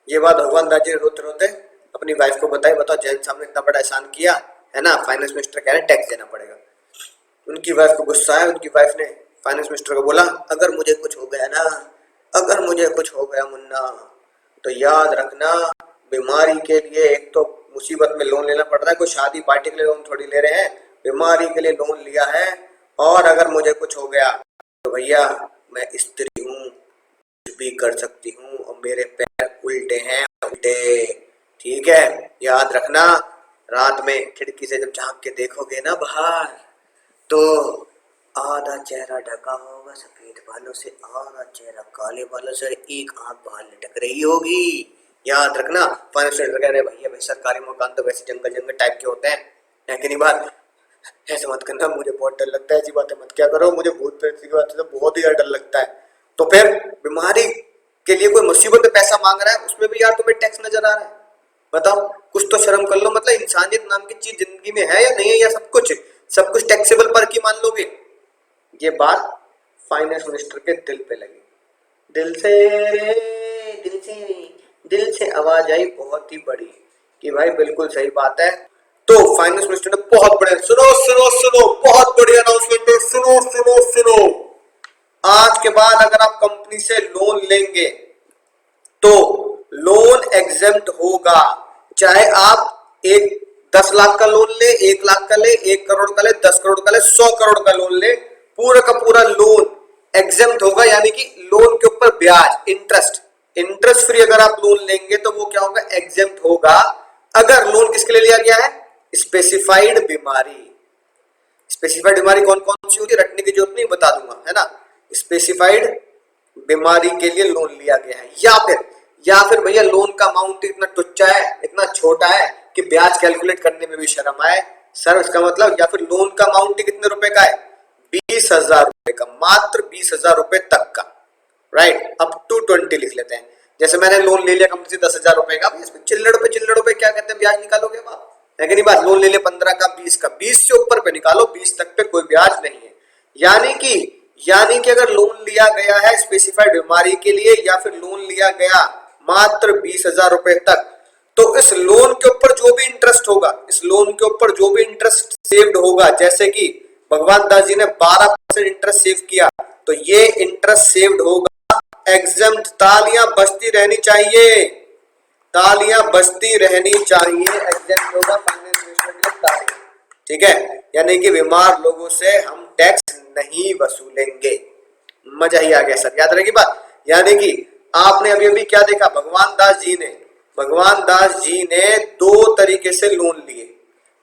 Speaker 1: ये बात भगवान दास जी ने रोते रोते अपनी वाइफ को बताई, बताओ जैन साहब ने इतना बड़ा एहसान किया है ना, फाइनेंस मिनिस्टर कह रहे हैं टैक्स देना पड़ेगा। उनकी वाइफ को गुस्सा है, उनकी वाइफ ने फाइनेंस मिनिस्टर को बोला अगर मुझे कुछ हो गया ना, अगर मुझे कुछ हो गया मुन्ना, तो याद रखना बीमारी के लिए एक तो मुसीबत में लोन लेना पड़ रहा है, कोई शादी पार्टी के लिए लोन थोड़ी ले रहे हैं, बीमारी के लिए लोन लिया है, और अगर मुझे कुछ हो गया तो भैया मैं स्त्री हूँ, कुछ भी कर सकती हूँ, और मेरे पैर उल्टे हैं, उल्टे। ठीक है, याद रखना, रात में खिड़की से जब झांक के देखोगे ना बाहर, तो आधा चेहरा ढका होगा सफेद बालों से, आधा चेहरा काले बालों से, एक आंख बाहर लटक रही होगी। याद रखना। फाइनेंस मिनिस्टर कह रहे भैया भाई सरकारी मकान तो वैसे जंगल जंगल टाइप के होते हैं, है कि नहीं बात? ऐसे मत करना, मुझे बहुत डर लगता है, ऐसी बातें मत क्या करो, मुझे भूत प्रेत की बातें तो बहुत ही ज्यादा डर लगता है। तो फिर बीमारी के लिए कोई मुसीबत में पैसा मांग रहा है, उसमें भी यार तुम्हें टैक्स नजर आ रहा है? बताओ, कुछ तो शर्म कर लो। मतलब इंसानियत नाम की चीज जिंदगी में है या नहीं है, या सब कुछ टैक्सेबल पर की मान लोगे? ये बात फाइनेंस मिनिस्टर के दिल पे लगी, दिल से आवाज आई बहुत ही बड़ी कि भाई बिल्कुल सही बात है। तो फाइनेंस मिनिस्टर ने बहुत बड़े, सुनो, बहुत बड़ी अनाउंसमेंट है, सुनो, आज के बाद अगर आप कंपनी से लोन लेंगे तो लोन एग्जेम्प्ट होगा, चाहे आप एक 10 लाख का लोन ले, 1 लाख का ले, 1 करोड़ का ले, 10 करोड़ का ले, 100 करोड़ का लोन ले, पूरा का पूरा लोन एग्जेम्प्ट होगा। यानी कि लोन के ऊपर ब्याज, इंटरेस्ट फ्री अगर आप लोन लेंगे तो वो क्या होगा? एग्जेम्प्ट होगा। अगर लोन किसके लिए लिया गया है? स्पेसिफाइड बीमारी। स्पेसिफाइड बीमारी कौन कौन सी होती है, रटने की जरूरत नहीं, बता दूंगा, है ना। स्पेसिफाइड बीमारी के लिए लोन लिया गया है, या फिर भैया लोन का अमाउंट इतना टुच्चा है, इतना छोटा है कि ब्याज कैलकुलेट करने में भी शर्म आए। सर इसका मतलब, या फिर लोन का अमाउंट कितने रुपए का है? 20,000 रुपए का, मात्र 20,000 रुपए तक का, राइट। अप टू 20 लिख लेते हैं। जैसे मैंने लोन ले लिया कंपनी से 10,000 रुपए का, इसमें चिल्लड़ पे क्या कहते हैं, ब्याज निकालोगे आप, है कि नहीं बात? लोन ले लिया 15 का, 20 का, 20 से ऊपर पे निकालो, 20 तक पे कोई ब्याज नहीं है। यानी कि अगर लोन लिया गया है स्पेसिफाइड बीमारी के लिए, या फिर लोन लिया गया मात्र 20,000 रुपए तक, तो इस लोन के ऊपर जो भी इंटरेस्ट होगा, इस लोन के ऊपर जो भी इंटरेस्ट सेव्ड होगा, जैसे कि भगवान दास जी ने 12% इंटरेस्ट सेव किया, तो ये इंटरेस्ट सेव्ड होगा एग्जेम्प्ट। तालियां बजती रहनी चाहिए, एग्जेम्प्ट होगा फाइनेंस मिनिस्टर के लिए, तालियां। ठीक है, यानी कि बीमार लोगों से हम टैक्स नहीं वसूलेंगे। मजा ही आ गया सर, याद रहेगी बात। यानी कि आपने अभी अभी क्या देखा, भगवान दास जी ने दो तरीके से लोन लिए।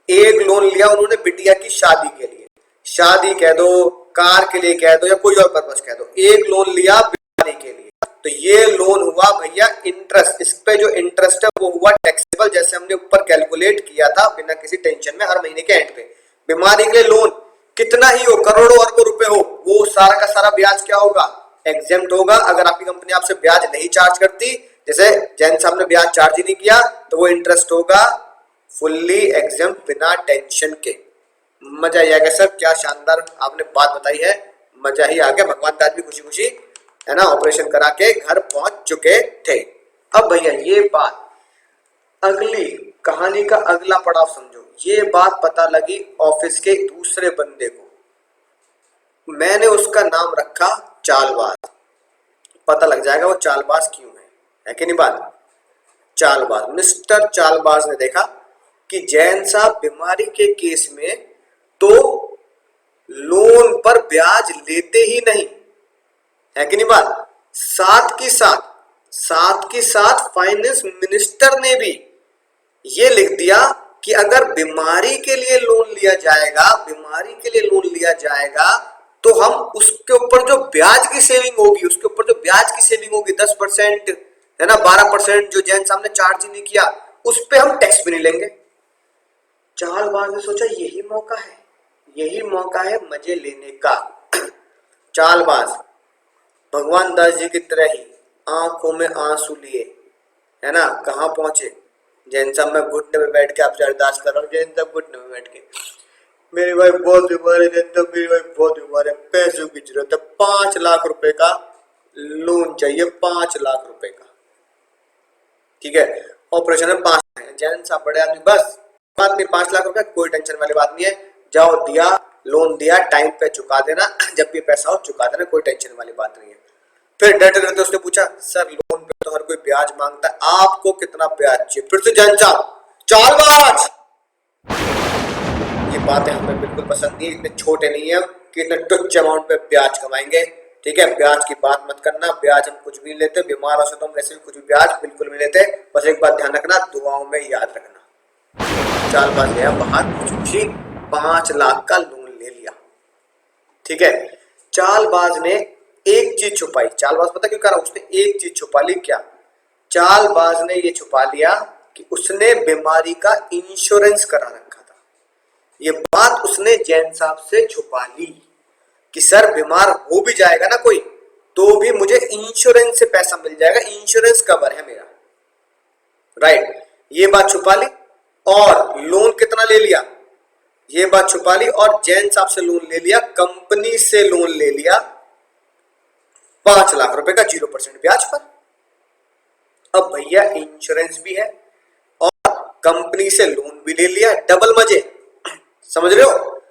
Speaker 1: एक लोन लिया उन्होंने बिटिया की शादी के लिए, शादी कह दो, कार के लिए कह दो, या कोई और पर्पस कह दो। एक लोन लिया बीमारी के लिए, तो ये लोन हुआ भैया इंटरेस्ट। इस पे जो इंटरेस्ट है वो हुआ टैक्सेबल, जैसे हमने ऊपर कैलकुलेट किया था, बिना किसी टेंशन में, हर महीने के एंड पे। बीमारी के लिए लोन कितना ही हो, करोड़ों अरबों रुपए हो, वो सारा का सारा ब्याज क्या होगा, एग्जेम्प्ट होगा। अगर आपकी कंपनी आपसे ब्याज नहीं चार्ज करती, जैसे जैन साहब ने ब्याज चार्ज ही नहीं किया, तो वो इंटरेस्ट होगा फुल्ली एग्जेम्प्ट, बिना टेंशन के। मजा ही आ गया सर, क्या शानदार आपने बात बताई है, मजा ही आ गया। भगवान दास भी खुशी खुशी है ना ऑपरेशन करा के घर पहुंच चुके थे। अब भैया ये बात, अगली कहानी का अगला पड़ाव समझो। ये बात पता लगी ऑफिस के दूसरे बंदे को, मैंने उसका नाम रखा चालबाज। पता लग जाएगा वो चालबाज क्यों है कि नहीं बात। चालबाज, मिस्टर चालबाज ने देखा कि जैन साहब बीमारी के केस में तो लोन पर ब्याज लेते ही नहीं है कि नहीं बात, साथ की साथ फाइनेंस मिनिस्टर ने भी ये लिख दिया कि अगर बीमारी के लिए लोन लिया जाएगा, तो हम उसके ऊपर जो ब्याज की सेविंग होगी, 10% है ना, 12% जो जैन साहब ने चार्ज ही नहीं किया, उस पे हम टैक्स भी नहीं लेंगे। चालबाज ने सोचा यही मौका है मजे लेने का। चालबाज भगवान दास जी की तरह ही आंखों में आंसू लिए, है ना, कहां पहुंचे, जैन साहब मैं घुटने में बैठ के आपसे अरदास कर रहा हूँ। जैन साहब घुटने में बैठ के, मेरी वाइफ बहुत बीमार है, जैन साहब मेरी वाइफ बहुत बीमार है, पैसों की जरूरत है, 5 लाख रुपए का लोन चाहिए, 5 लाख रुपए का। ठीक है, ऑपरेशन में 5 है। जैन साहब बड़े आदमी, बस बात नहीं, 5 लाख रुपए कोई टेंशन वाली बात नहीं है, जाओ दिया, लोन दिया, टाइम पे चुका देना, जब भी पैसा हो चुका देना, कोई टेंशन वाली बात नहीं है। फिर डरते डरते उसने पूछा, सर लोन पे तो हर कोई ब्याज मांगता है, आपको कितना ब्याज चाहिए। फिर से जैन साहब, चालबाज, ये बातें हमें बिल्कुल पसंद नहीं है, इतने छोटे नहीं है कि इतने तुच्छ अमाउंट पे ब्याज कमाएंगे। ठीक है, ब्याज की बात मत करना, ब्याज हम कुछ भी नहीं लेते, बीमार हो तो हम वैसे भी कुछ भी ब्याज बिल्कुल नहीं लेते, बस एक बात ध्यान रखना, दुआओं में याद रखना। चालबाज गया बाहर, खुशी 5 लाख का लोन ले लिया। ठीक है, चालबाज ने एक चीज छुपाई। चालबाज पता क्यों करा, उसने एक चीज छुपा ली। क्या चालबाज ने ये छुपा लिया कि उसने बीमारी का इंश्योरेंस करा रखा था। ये बात उसने जैन साहब से छुपा ली कि सर बीमार हो भी जाएगा ना कोई, तो भी मुझे इंश्योरेंस से पैसा मिल जाएगा, इंश्योरेंस कवर है मेरा। राइट, ये बात छुपा ली। और लोन कितना ले लिया, ये बात छुपा ली, और जैन साहब से लोन ले लिया, कंपनी से लोन ले लिया 5 लाख रुपए का 0% ब्याज पर। अब भैया इंश्योरेंस भी है और कंपनी से लोन भी ले लिया, डबल मजे, समझ रहे हो।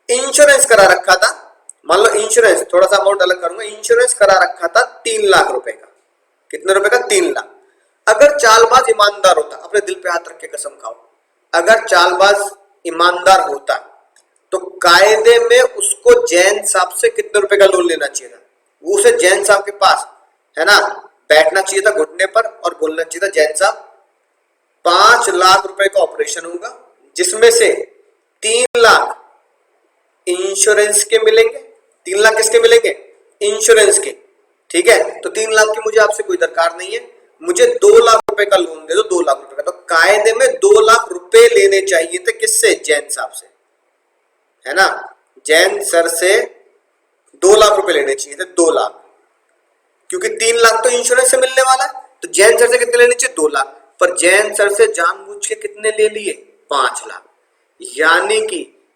Speaker 1: इंश्योरेंस करा रखा था, मान लो इंश्योरेंस, थोड़ा सा अमाउंट अलग करूंगा, इंश्योरेंस करा रखा था 3 लाख रुपए का। कितने रुपए का, 3 लाख। अगर चालबाज ईमानदार होता, अपने दिल पे हाथ रख के कसम खाओ, अगर चालबाज ईमानदार होता तो कायदे में उसको जैन साहब से कितने रुपए का लोन लेना चाहिए था, वो उसे जैन साहब के पास, है ना, बैठना चाहिए था घुटने पर और बोलना चाहिए था, जैन साहब 5 लाख रुपए का ऑपरेशन होगा, जिसमें से 3 लाख इंश्योरेंस के मिलेंगे। 3 लाख किसके मिलेंगे, इंश्योरेंस के। ठीक है, तो 3 लाख की मुझे आपसे कोई दरकार नहीं है, मुझे 2 लाख रुपए का लोन दे दो, 2 लाख रुपए का। तो कायदे में 2 लाख रुपए लेने चाहिए थे, किससे, जैन साहब से, है ना, जैन सर से 2 लाख रुपए लेने चाहिए थे, 2 लाख, क्योंकि 3 लाख तो इंश्योरेंस से मिलने वाला है, तो जैन सर से कितने लेने चाहिए, 2 लाख। पर जैन सर से जानबूझ के कितने ले लिए, 5 लाख।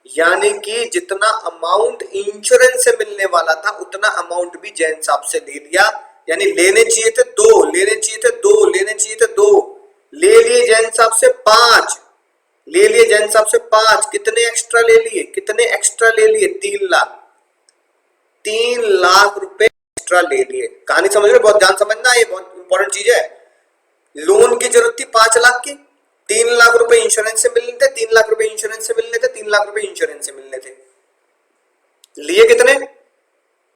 Speaker 1: यानी कि जितना अमाउंट इंश्योरेंस से मिलने वाला था उतना अमाउंट भी जैन साहब से ले लिया। यानी लेने चाहिए थे 2, लेने चाहिए थे 2, लेने चाहिए थे 2, ले लिए जैन साहब से 5, ले लिए जैन साहब से 5। कितने एक्स्ट्रा ले लिए, 3 लाख। 3 लाख रुपए एक्स्ट्रा ले लिए। कहानी समझ रहे, बहुत ध्यान समझना, ये बहुत इंपॉर्टेंट चीज है। लोन की जरूरत थी 5 लाख की, 3 लाख रुपए इंश्योरेंस से मिलने थे, 3 लाख रुपए इंश्योरेंस से मिलने थे, 3 लाख रुपए इंश्योरेंस से मिलने थे। लिए कितने,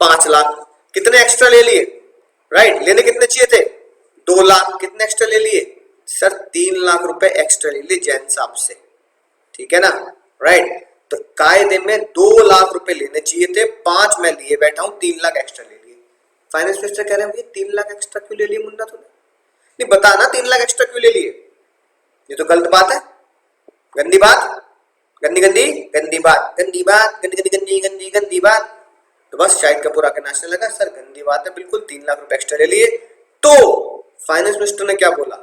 Speaker 1: 5 लाख। कितने एक्स्ट्रा ले लिए, राइट। लेने कितने चाहिए थे? 2 लाख। कितने एक्स्ट्रा ले लिए सर? 3 लाख रुपए एक्स्ट्रा ले लिए जैन साहब से, ठीक है ना, राइट। तो कायदे में 2 लाख रुपए लेने चाहिए थे, 5 मैं लिए बैठा हूं, 3 लाख एक्स्ट्रा ले लिए। फाइनेंस मिनिस्टर कह रहे हैं 3 लाख एक्स्ट्रा क्यों ले लिए मुन्ना तूने? नहीं बता ना 3 लाख एक्स्ट्रा क्यों ले लिए? ये तो गलत बात है, गंदी बात, गंदी गंदी गंदी बात, गंदी बात, गंदी गंदी गंदी गंदी गंदी बात। तो बस शाहिद कपूर आके नाचने लगा, सर गंदी बात है बिल्कुल, 3 लाख रुपए एक्स्ट्रा ले लिए। तो फाइनेंस मिनिस्टर ने क्या बोला?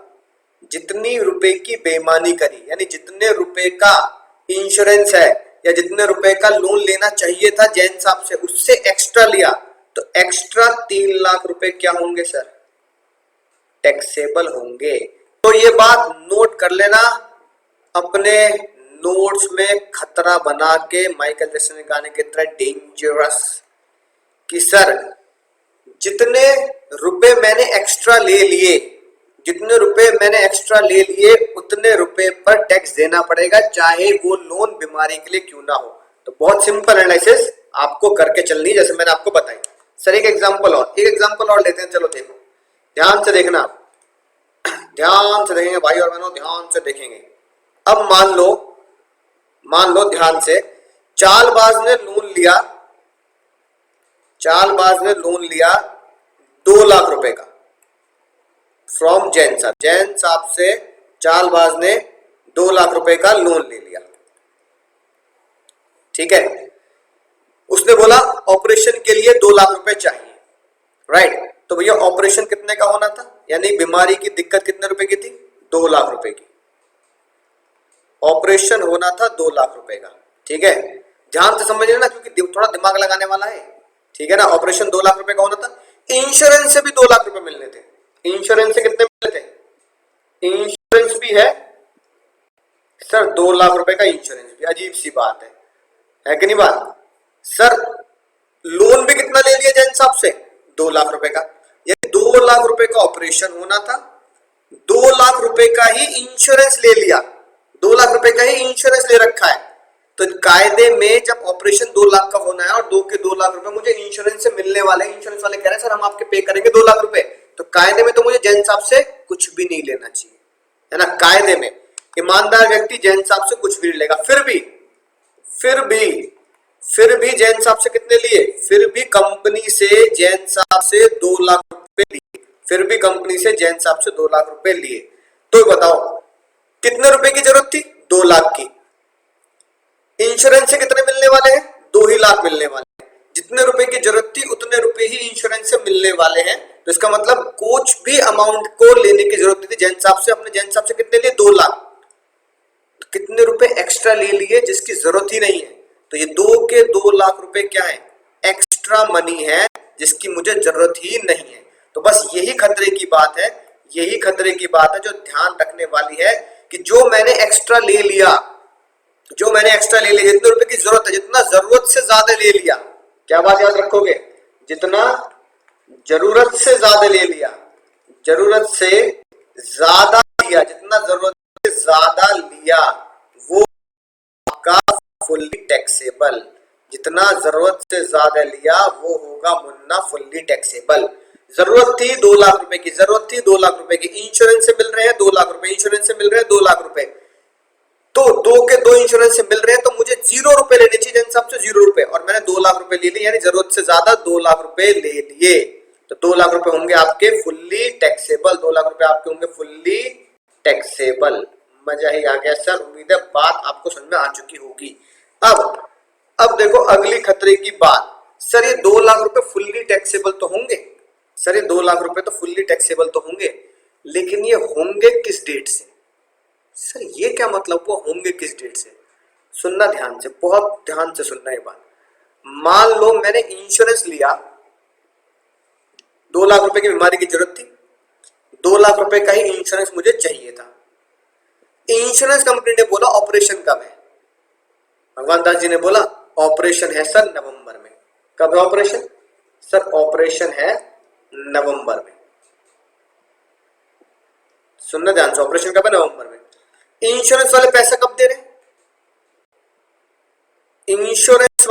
Speaker 1: जितनी रुपए की बेईमानी करी, यानी जितने रुपए का इंश्योरेंस है या जितने रुपए का लोन लेना चाहिए था जैन साहब से, उससे एक्स्ट्रा लिया, तो एक्स्ट्रा 3 लाख रुपए क्या होंगे सर? टैक्सेबल होंगे। तो ये बात नोट कर लेना, अपने नोट्स में खतरा बना के, माइकल जैक्सन के गाने की तरह डेंजरस, कि सर जितने रुपए मैंने एक्स्ट्रा ले लिए, जितने रुपए मैंने एक्स्ट्रा ले लिए उतने रुपए पर टैक्स देना पड़ेगा, चाहे वो लोन बीमारी के लिए क्यों ना हो। तो बहुत सिंपल एनालिसिस आपको करके चलनी, जैसे मैंने आपको बताई। सर एक एग्जांपल और लेते हैं, चलो देखो ध्यान से देखना, ध्यान से देखेंगे भाई और बहनों, ध्यान से देखेंगे। अब मान लो ध्यान से, चालबाज ने लोन लिया 2 लाख रुपए का फ्रॉम जैन साहब से। चालबाज ने 2 लाख रुपए का लोन ले लिया, ठीक है। उसने बोला ऑपरेशन के लिए 2 लाख रुपए चाहिए, राइट। तो भैया ऑपरेशन कितने का होना था, यानी बीमारी की दिक्कत कितने रुपए की थी? 2 लाख रुपए की। ऑपरेशन होना था 2 लाख रुपए का, ठीक है। ध्यान से समझ लेना क्योंकि थोड़ा दिमाग लगाने वाला है, ठीक है ना। ऑपरेशन 2 लाख रुपए का होना था, इंश्योरेंस से भी 2 लाख रुपए मिलने थे। इंश्योरेंस से कितने मिलने थे? इंश्योरेंस भी है सर, 2 लाख रुपए का इंश्योरेंस भी। अजीब सी बात है कि नहीं बात? सर लोन भी कितना ले लिया जैन साहब से? 2 लाख रुपए का। ये 2 लाख रुपए का ऑपरेशन होना था, 2 लाख रुपए का ही इंश्योरेंस ले लिया, 2 लाख रुपए का ही इंश्योरेंस ले रखा है। तो कायदे में जब ऑपरेशन 2 लाख का होना है और 2 लाख रुपए मुझे इंश्योरेंस से मिलने वाले, इंश्योरेंस वाले कह रहे हैं सर हम आपके पे करेंगे 2 लाख रुपए, तो कायदे में तो मुझे जैन साहब से कुछ भी नहीं लेना चाहिए, है ना। कायदे में ईमानदार व्यक्ति जैन साहब से कुछ भी नहीं लेगा। फिर भी जैन साहब से कितने लिए? फिर भी कंपनी से जैन साहब से 2 लाख रुपए लिए, फिर भी कंपनी से जैन साहब से 2 लाख रुपए लिए। तो बताओ कितने रुपए की जरूरत थी? 2 लाख की। इंश्योरेंस से कितने मिलने वाले हैं? 2 ही लाख मिलने वाले हैं। जितने रुपए की जरूरत थी उतने रुपए ही इंश्योरेंस से मिलने वाले हैं। तो इसका मतलब कुछ भी अमाउंट को लेने की जरूरत थी जैन साहब से। अपने जैन साहब से कितने लिए? 2 लाख। तो कितने रुपए एक्स्ट्रा ले लिए जिसकी जरूरत ही नहीं है? तो ये 2 लाख रुपए क्या है? एक्स्ट्रा मनी है जिसकी मुझे जरूरत ही नहीं है। तो बस यही खतरे की बात है, जो ध्यान रखने वाली है कि जो मैंने एक्स्ट्रा ले लिया, जितने रुपए की जरूरत है, जितना जरूरत से ज्यादा ले लिया, क्या बात याद रखोगे? जितना जरूरत से ज्यादा ले लिया, जितना जरूरत से ज्यादा लिया वो आपका फुल्ली टैक्सेबल। जितना जरूरत से ज्यादा लिया वो होगा मुन्ना फुल्ली टैक्सेबल। जरूरत थी 2 लाख रुपए की, इंश्योरेंस से मिल रहे हैं 2 लाख रुपए, तो 2 के 2 इंश्योरेंस से मिल रहे हैं, तो मुझे 0 रुपए लेने चाहिए जैन साहब से, 0 रुपए, और मैंने 2 लाख रुपए ले लिए, यानी जरूरत से ज्यादा 2 लाख रुपए ले लिए। तो 2 लाख रुपए होंगे आपके फुल्ली टैक्सेबल, 2 लाख रुपए आपके होंगे फुल्ली टैक्सेबल। मजा ही आ गया सर, उम्मीद है बात आपको समझ में आ चुकी होगी। अब देखो अगली खतरे की बात। सर ये 2 लाख रुपए फुल्ली टैक्सेबल तो होंगे, लेकिन ये होंगे किस डेट से? सर ये क्या मतलब वो होंगे किस डेट से? सुनना ध्यान से, बहुत ध्यान से सुनना ये बात। मान लो मैंने इंश्योरेंस लिया, 2 लाख रुपए की बीमारी की जरूरत थी, 2 लाख रुपए का ही इंश्योरेंस मुझे चाहिए था। इंश्योरेंस कंपनी ने बोला ऑपरेशन कब है? भगवान दास जी ने बोला ऑपरेशन है सर नवंबर में। कब है ऑपरेशन? सर ऑपरेशन है नवंबर में। सुनना ध्यान से, ऑपरेशन कब है? नवंबर में। इंश्योरेंस वाले पैसा कब दे रहे हैं? इंश्योरेंस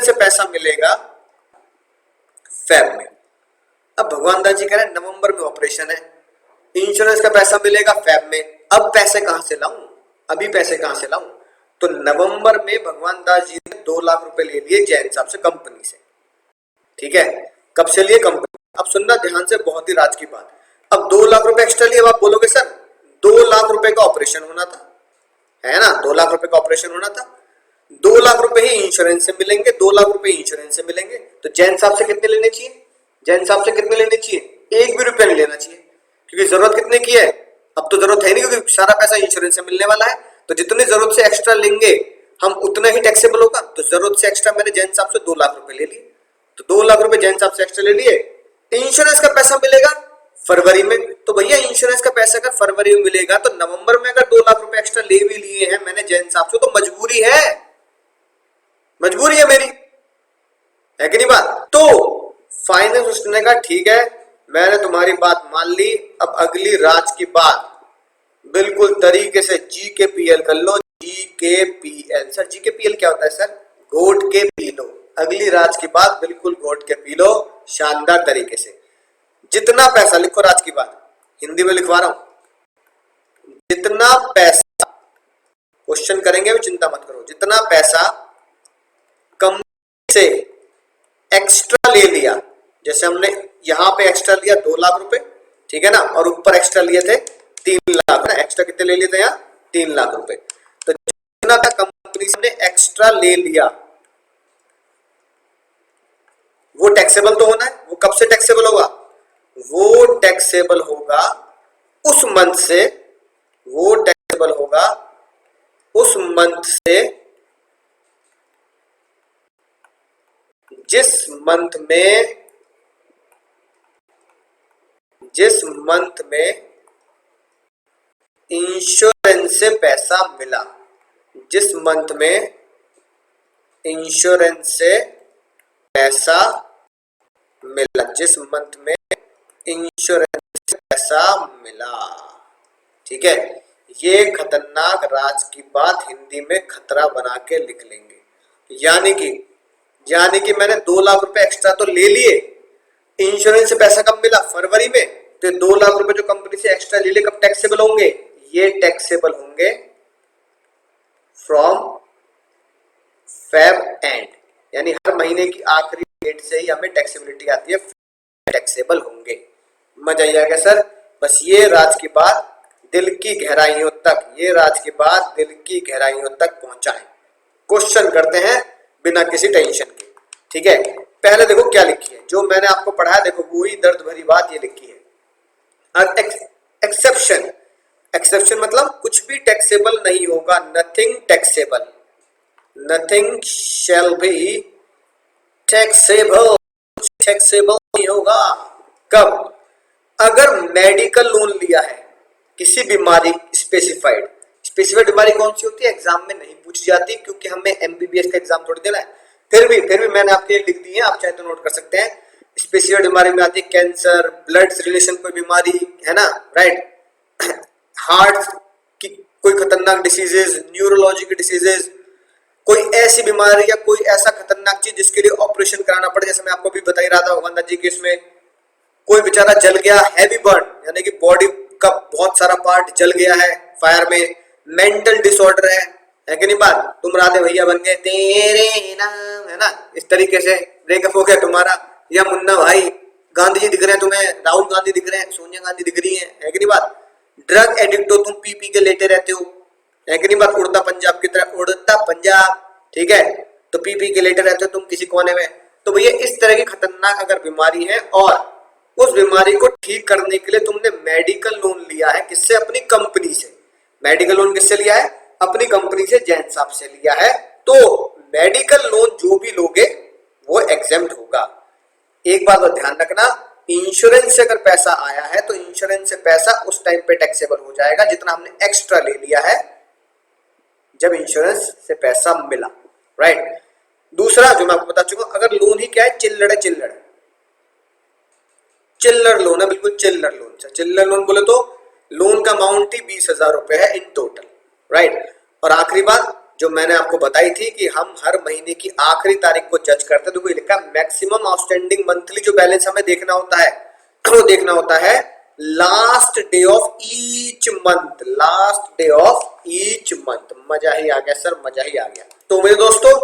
Speaker 1: से पैसा मिलेगा फेब में। अब भगवान दास जी कह रहे हैं नवंबर में ऑपरेशन है, इंश्योरेंस का पैसा मिलेगा फेब में। अब पैसे कहां से लाऊं, अभी पैसे कहां से लाऊं? तो नवंबर में भगवान दास जी ने 2 लाख रुपए ले लिए जैन साहब से कंपनी से। ठीक है, कब से लिए? कंपनी। अब सुनना ध्यान से, बहुत ही राज की बात। अब 2 लाख रुपए एक्स्ट्रा लिए। अब आप बोलोगे सर 2 लाख रुपए का ऑपरेशन होना था, है ना, 2 लाख रुपए का ऑपरेशन होना था, 2 लाख रुपए ही इंश्योरेंस से मिलेंगे, 2 लाख रुपए इंश्योरेंस से मिलेंगे। तो जैन साहब से कितने लेने चाहिए? जैन साहब से कितने लेने चाहिए? 1 भी रुपया नहीं लेना चाहिए, क्योंकि जरूरत कितने की है? अब तो जरूरत है नहीं, क्योंकि सारा पैसा इंश्योरेंस से मिलने वाला है। तो जितनी जरूरत से एक्स्ट्रा लेंगे हम उतना ही टैक्सेबल होगा। तो जरूरत से एक्स्ट्रा मैंने जैन साहब से 2 लाख रुपए ले लिए, तो 2 लाख रुपए जैन साहब से एक्स्ट्रा ले लिए। इंश्योरेंस का पैसा मिलेगा फरवरी में। तो भैया इंश्योरेंस का पैसा अगर फरवरी में मिलेगा तो नवंबर में अगर 2 लाख रुपए एक्स्ट्रा ले भी लिए हैं मैंने जैन साहब से, तो मजबूरी है, मजबूरी है मेरी, है कि नहीं बात? तो फाइनेंस उसने कहा ठीक है, मैंने तुम्हारी बात मान ली। अब अगली राज की बात बिल्कुल तरीके से GKPL कर लो। GKPL, सर GKPL क्या होता है सर? घोट के पी लो। अगली राज की बात बिल्कुल घोट के पी लो, शानदार तरीके से। जितना पैसा, लिखो राज की बात, हिंदी में लिखवा रहा हूं। जितना पैसा, क्वेश्चन करेंगे भी, चिंता मत करो, जितना पैसा कंपनी से एक्स्ट्रा ले लिया, जैसे हमने यहां पे एक्स्ट्रा लिया 2 लाख रुपए, ठीक है ना, और ऊपर एक्स्ट्रा लिए थे 3 लाख ना, एक्स्ट्रा कितने ले लिए थे यहाँ? 3 लाख रुपए। तो जितना का कंपनी ने एक्स्ट्रा ले लिया वो टैक्सेबल तो होना है। वो कब से टैक्सेबल होगा? वो टैक्सेबल होगा उस मंथ से, वो टैक्सेबल होगा उस मंथ से जिस मंथ में इंश्योरेंस से पैसा मिला, जिस मंथ में इंश्योरेंस से पैसा मिला, जिस मंथ में इंश्योरेंस से पैसा मिला। ठीक है, ये खतरनाक राज की बात हिंदी में खतरा बना के लिख लेंगे। यानी कि मैंने 2 लाख रुपए एक्स्ट्रा तो ले लिए, इंश्योरेंस से पैसा कब मिला? फरवरी में। तो 2 लाख रुपए जो कंपनी से एक्स्ट्रा ले लिए कब टैक्सेबल होंगे? ये टैक्सेबल होंगे फ्रॉम फेब एंड, यानी हर महीने की आखिरी डेट से ही हमें टैक्सेबिलिटी आती है, टैक्सेबल होंगे। मजा आ जाएगा सर। बस ये राज की बात दिल की गहराइयों तक, ये राज की बात दिल की गहराइयों तक पहुंचाए। क्वेश्चन करते हैं बिना किसी टेंशन के। ठीक है, पहले देखो क्या लिखी है, जो मैंने आपको पढ़ाया देखो वही दर्द भरी बात ये लिखी है। एक्सेप्शन, एक्सेप्शन मतलब कुछ भी टैक्सेबल नहीं होगा, nothing taxable, nothing shall be taxable, taxable नहीं होगा। कब? अगर मेडिकल लोन लिया है किसी बीमारी स्पेसिफाइड, स्पेसिफाइड बीमारी कौन सी होती है? एग्जाम में नहीं पूछी जाती, क्योंकि हमें MBBS का एग्जाम थोड़ी देना है। फिर भी मैंने आपके लिख दी है, आप चाहे तो नोट कर सकते हैं। स्पेसिफाइड बीमारी में आती है कैंसर, ब्लड से रिलेशन कोई बीमारी, है ना, राइट, हार्ट की कोई खतरनाक डिसीजेज, न्यूरोलॉजी की डिसीजेज, कोई ऐसी बीमारी या कोई ऐसा खतरनाक चीज जिसके लिए ऑपरेशन कराना पड़े। जैसे मैं आपको भी बता ही रहा था भगवान दास जी के इसमें, कोई बेचारा जल गया, हैवी बर्न, यानी कि बॉडी का बहुत सारा पार्ट जल गया है फायर में, मेंटल डिसऑर्डर है कि नहीं बात? तुम राधे भैया बन गए तेरे नाम, है ना, इस तरीके से ब्रेकअप हो गया तुम्हारा, या मुन्ना भाई गांधी जी दिख रहे हैं तुम्हें, राहुल गांधी दिख रहे हैं, सोनिया गांधी दिख रही है कि नहीं बात? ड्रग एडिक्ट हो तुम, पी के लेटे रहते हो, है कि नहीं बात? उड़ता पंजाब की तरह, उड़ता पंजाब, ठीक है, तो पी के लेटे रहते हो तुम किसी कोने में। तो भैया इस तरह की खतरनाक अगर बीमारी है और उस बीमारी को ठीक करने के लिए तुमने मेडिकल लोन लिया है, किससे? अपनी कंपनी से। मेडिकल लोन किससे लिया है? अपनी कंपनी से, जैन साहब से लिया है। तो मेडिकल लोन जो भी लोगे वो एग्जेम्प्ट होगा। एक बात और ध्यान रखना, इंश्योरेंस से अगर पैसा आया है तो इंश्योरेंस से पैसा उस टाइम पे टैक्सेबल हो जाएगा जितना हमने एक्स्ट्रा ले लिया है जब इंश्योरेंस से पैसा मिला, राइट। दूसरा जो मैं आपको बता चुका, अगर लोन ही क्या है? चिल्लड़ है, चिल्लर लोन है, बिल्कुल चिल्लर लोन। चिल्लर लोन बोले तो लोन का अमाउंट ही 20,000 रुपए है इन टोटल, राइट। और आखिरी बात, जो मैंने आपको बताई थी कि हम हर महीने की आखिरी तारीख को जज करते हैं। देखो ये लिखा मैक्सिमम आउटस्टैंडिंग मंथली जो बैलेंस हमें देखना होता है वो देखना होता है last day of each month, last day of each month. मजा ही आ गया सर, मजा ही आ गया। तो मेरे दोस्तों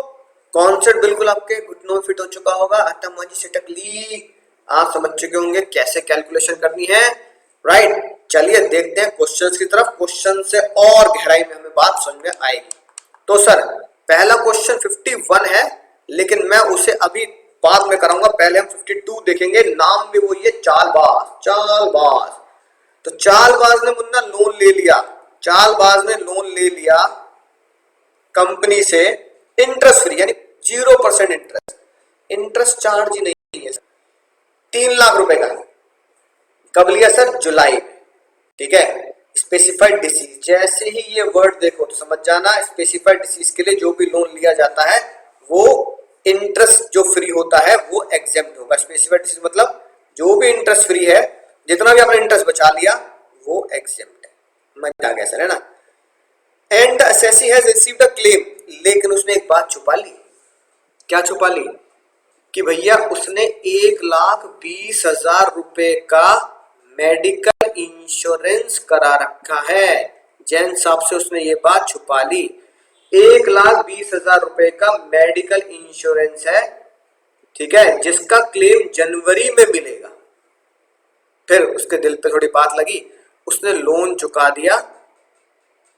Speaker 1: कॉन्सेप्ट बिल्कुल आपके घुटनों में फिट हो चुका होगा। अतमजी सेटकली आप समझ चुके होंगे कैसे कैलकुलेशन करनी है, राइट। चलिए देखते हैं क्वेश्चंस की तरफ। क्वेश्चन से और गहराई में हमें बात समझ में आएगी। तो सर पहला क्वेश्चन 51 है, लेकिन मैं उसे अभी बाद में कराऊंगा। पहले हम 52 देखेंगे। नाम भी वही है, चालबाज। चालबाज, तो चालबाज ने मुन्ना लोन ले लिया, चालबाज ने लोन ले लिया कंपनी से इंटरेस्ट फ्री, यानी 0% इंटरेस्ट, इंटरेस्ट चार्ज ही नहीं है। 3 लाख रुपए का। कब लिया सर? जुलाई में, ठीक है। स्पेसिफाइड डिसीज, जैसे ही ये वर्ड देखो तो समझ जाना, स्पेसिफाइड डिसीज के लिए जो भी लोन लिया जाता है वो इंटरेस्ट जो फ्री होता है वो एग्जेम्प्ट होगा। स्पेसिफाइड डिसीज मतलब जो भी इंटरेस्ट फ्री है, जितना भी आपने इंटरेस्ट बचा लिया वो एग्जेम्प्ट है। मजा आ गया सर, है ना। And assessee has received a claim, लेकिन उसने एक बात छुपा ली। क्या छुपा ली? कि भैया उसने 1,20,000 रुपए का मेडिकल इंश्योरेंस करा रखा है। जैन साहब से उसने ये बात छुपा ली। 1,20,000 रुपए का मेडिकल इंश्योरेंस है, ठीक है, जिसका क्लेम जनवरी में मिलेगा। फिर उसके दिल पे थोड़ी बात लगी, उसने लोन चुका दिया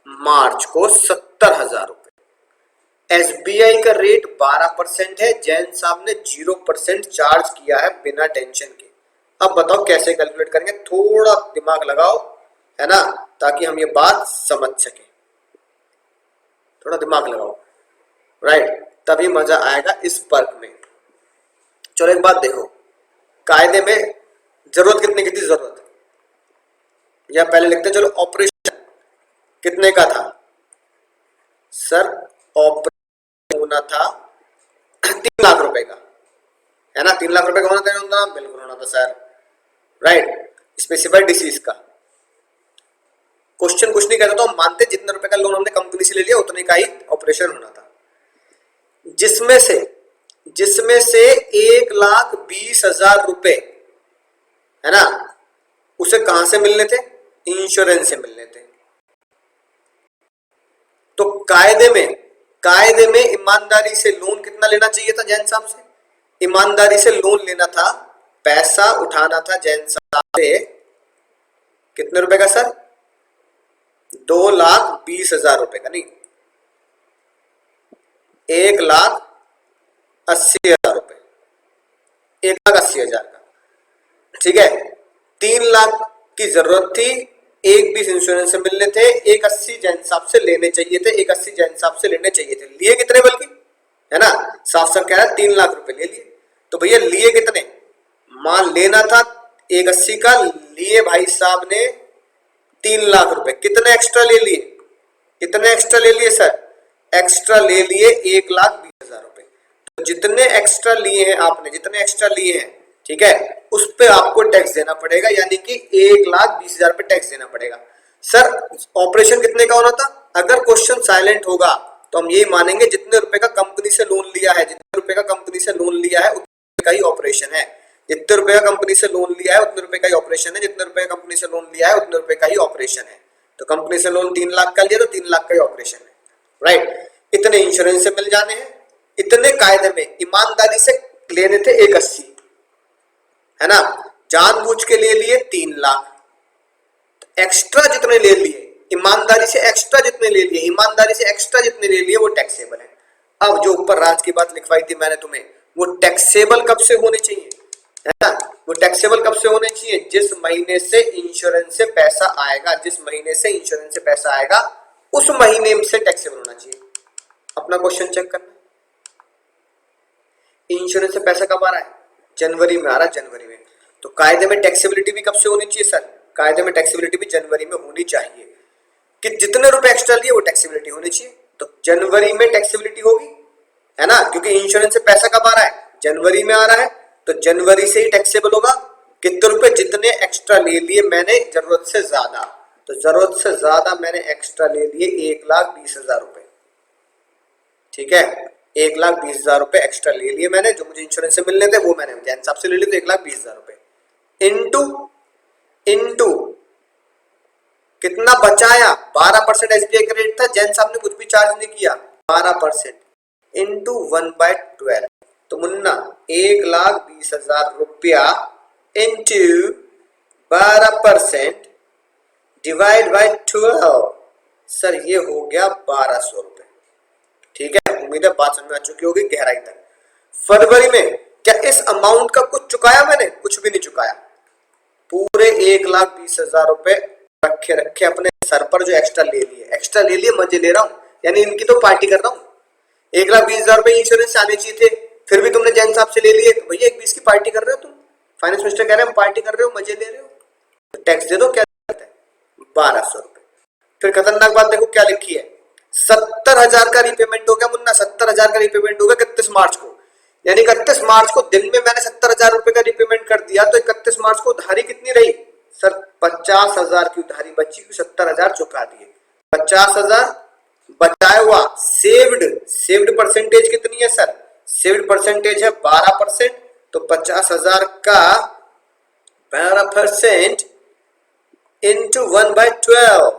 Speaker 1: मार्च को 70,000 रुपए। एसबीआई का रेट 12% है, जैन साहब ने 0% चार्ज किया है बिना टेंशन के। अब बताओ कैसे कैलकुलेट करेंगे? थोड़ा दिमाग लगाओ, है ना, ताकि हम ये बात समझ सके। थोड़ा दिमाग लगाओ, राइट, तभी मजा आएगा इस पर्क में। चलो एक बात देखो, कायदे में जरूरत कितने की थी? जरूरत, या पहले लिखते हैं, चलो ऑपरेशन कितने का था सर? ऑपरेशन होना था 3 लाख रुपए का, है ना। 3 लाख रुपए का होना था, बिल्कुल होना था सर, राइट। स्पेसिफाइड डिसीज का क्वेश्चन कुछ नहीं कहता, तो हम मानते जितने रुपए का लोन हमने कंपनी से ले लिया उतने का ही ऑपरेशन होना था। जिसमें से 1,20,000 रुपए, है ना, उसे कहां से मिलने थे? इंश्योरेंस से मिलने थे। तो कायदे में ईमानदारी से लोन कितना लेना चाहिए था जैन साहब से? ईमानदारी से लोन लेना था, पैसा उठाना था जैन साहब से कितने रुपए का सर? 2,20,000 रुपए का, नहीं 1,80,000 रुपए, 1,80,000 का, ठीक है। 3 लाख की जरूरत थी, 1,20 इंश्योरेंस से मिलने थे, 1,80 जैन साहब से लेने चाहिए थे, 1,80 जैन साहब से लेने चाहिए थे। लिए कितने बल्कि, है ना, साफ साफ कह रहा है 3 लाख रुपए ले लिए। तो भैया लिए कितने? मान लेना था 1,80 का, लिए भाई साहब ने 3 लाख रुपए। कितने एक्स्ट्रा ले लिए? कितने एक्स्ट्रा ले लिए सर? एक्स्ट्रा ले लिए 1,20,000 रुपए। तो जितने एक्स्ट्रा लिए हैं आपने, जितने एक्स्ट्रा लिए हैं, ठीक है, उस पे आपको टैक्स देना पड़ेगा, यानी कि 1,20,000 पे टैक्स देना पड़ेगा। सर ऑपरेशन कितने का होना था? अगर क्वेश्चन साइलेंट होगा तो हम यही मानेंगे जितने रुपए का कंपनी से लोन लिया है, जितने रुपए का कंपनी से लोन लिया है उतने का ही ऑपरेशन है। जितने रुपए का कंपनी से लोन लिया है उतने रुपए का ही ऑपरेशन है, जितने रुपए का कंपनी से लोन लिया है उतने रुपए का ही ऑपरेशन है। तो कंपनी से लोन 3 लाख का लिया तो 3 लाख का ही ऑपरेशन है, राइट। इतने इंश्योरेंस से मिल जाने हैं, इतने कायदे में ईमानदारी से लेने थे 1,80, है ना, जानबूझ के ले लिए 3 लाख। तो एक्स्ट्रा जितने ले लिए, ईमानदारी से एक्स्ट्रा जितने ले लिए, ईमानदारी से एक्स्ट्रा जितने ले लिए वो टैक्सेबल है। अब जो ऊपर राज की बात लिखवाई थी मैंने तुम्हें, वो टैक्सेबल कब से होने चाहिए, है ना, वो टैक्सेबल कब से होने चाहिए? जिस महीने से इंश्योरेंस से पैसा आएगा, जिस महीने से इंश्योरेंस से पैसा आएगा उस महीने से टैक्सेबल होना चाहिए। अपना क्वेश्चन चेक करना, इंश्योरेंस से पैसा कब आ रहा है? जनवरी में आ रहा है, जनवरी में। तो कायदे में टैक्सेबिलिटी भी कब से होनी चाहिए सर? कायदे में टैक्सेबिलिटी भी जनवरी में होनी चाहिए, कि जितने रुपए एक्स्ट्रा लिए वो टैक्सेबिलिटी होनी चाहिए। तो जनवरी में टैक्सेबिलिटी होगी, है ना, क्योंकि इंश्योरेंस से पैसा कब आ रहा है? जनवरी में आ रहा है, तो जनवरी से ही टैक्सेबल होगा। कितने रुपए? जितने एक्स्ट्रा ले लिए मैंने जरूरत से ज्यादा, तो जरूरत से ज्यादा मैंने एक्स्ट्रा ले लिए 1,20,000 रुपए, ठीक है, 1,20,000 रुपए एक्स्ट्रा ले लिए मैंने, जो मुझे इंश्योरेंस से मिलने थे वो मैंने जैन साहब से ले लिए, तो 1,20,000 रुपए इंटू कितना बचाया, 12% एसबीआई का रेट था, जैन साहब ने कुछ भी चार्ज नहीं किया, 12% इंटू 1/12। तो मुन्ना 1,20,000 रुपया इंटू 12% डिवाइड बाय 12, सर ये हो गया 1,200 रुपए। ठीक है, उम्मीद है बात समझ में आ चुकी होगी गहराई तक। फरवरी में क्या इस अमाउंट का कुछ चुकाया मैंने? कुछ भी नहीं चुकाया, पूरे 1,20,000 रुपए रखे अपने सर पर, जो एक्स्ट्रा ले लिए, मजे ले रहा हूँ, यानी इनकी तो पार्टी कर रहा हूँ। 1,20,000 रुपए इंश्योरेंस आने चाहिए थे, फिर भी तुमने जैन साहब से ले लिए, तो भैया 1,20 की पार्टी कर रहे हो तुम। फाइनेंस मिनिस्टर कह रहे हैं हम पार्टी कर रहे हो, मजे ले रहे हो, तो टैक्स दे दो। क्या है? 1,200 रुपए। फिर खतरनाक बात देखो क्या लिखी है, 70,000 का रीपेमेंट हो गया मुन्ना, 70,000 का रीपेमेंट होगा 31 मार्च को, यानी 31 मार्च को दिन में मैंने 70,000 रुपए का रीपेमेंट कर दिया, तो 31 मार्च को उधारी कितनी रही सर? 50,000 की उधारी बची, 70,000 चुका दिए, 50,000 बचाया हुआ, सेव्ड परसेंटेज कितनी है सर? सेव्ड परसेंटेज है 12%, तो 50,000 का 12% इंटू 1/12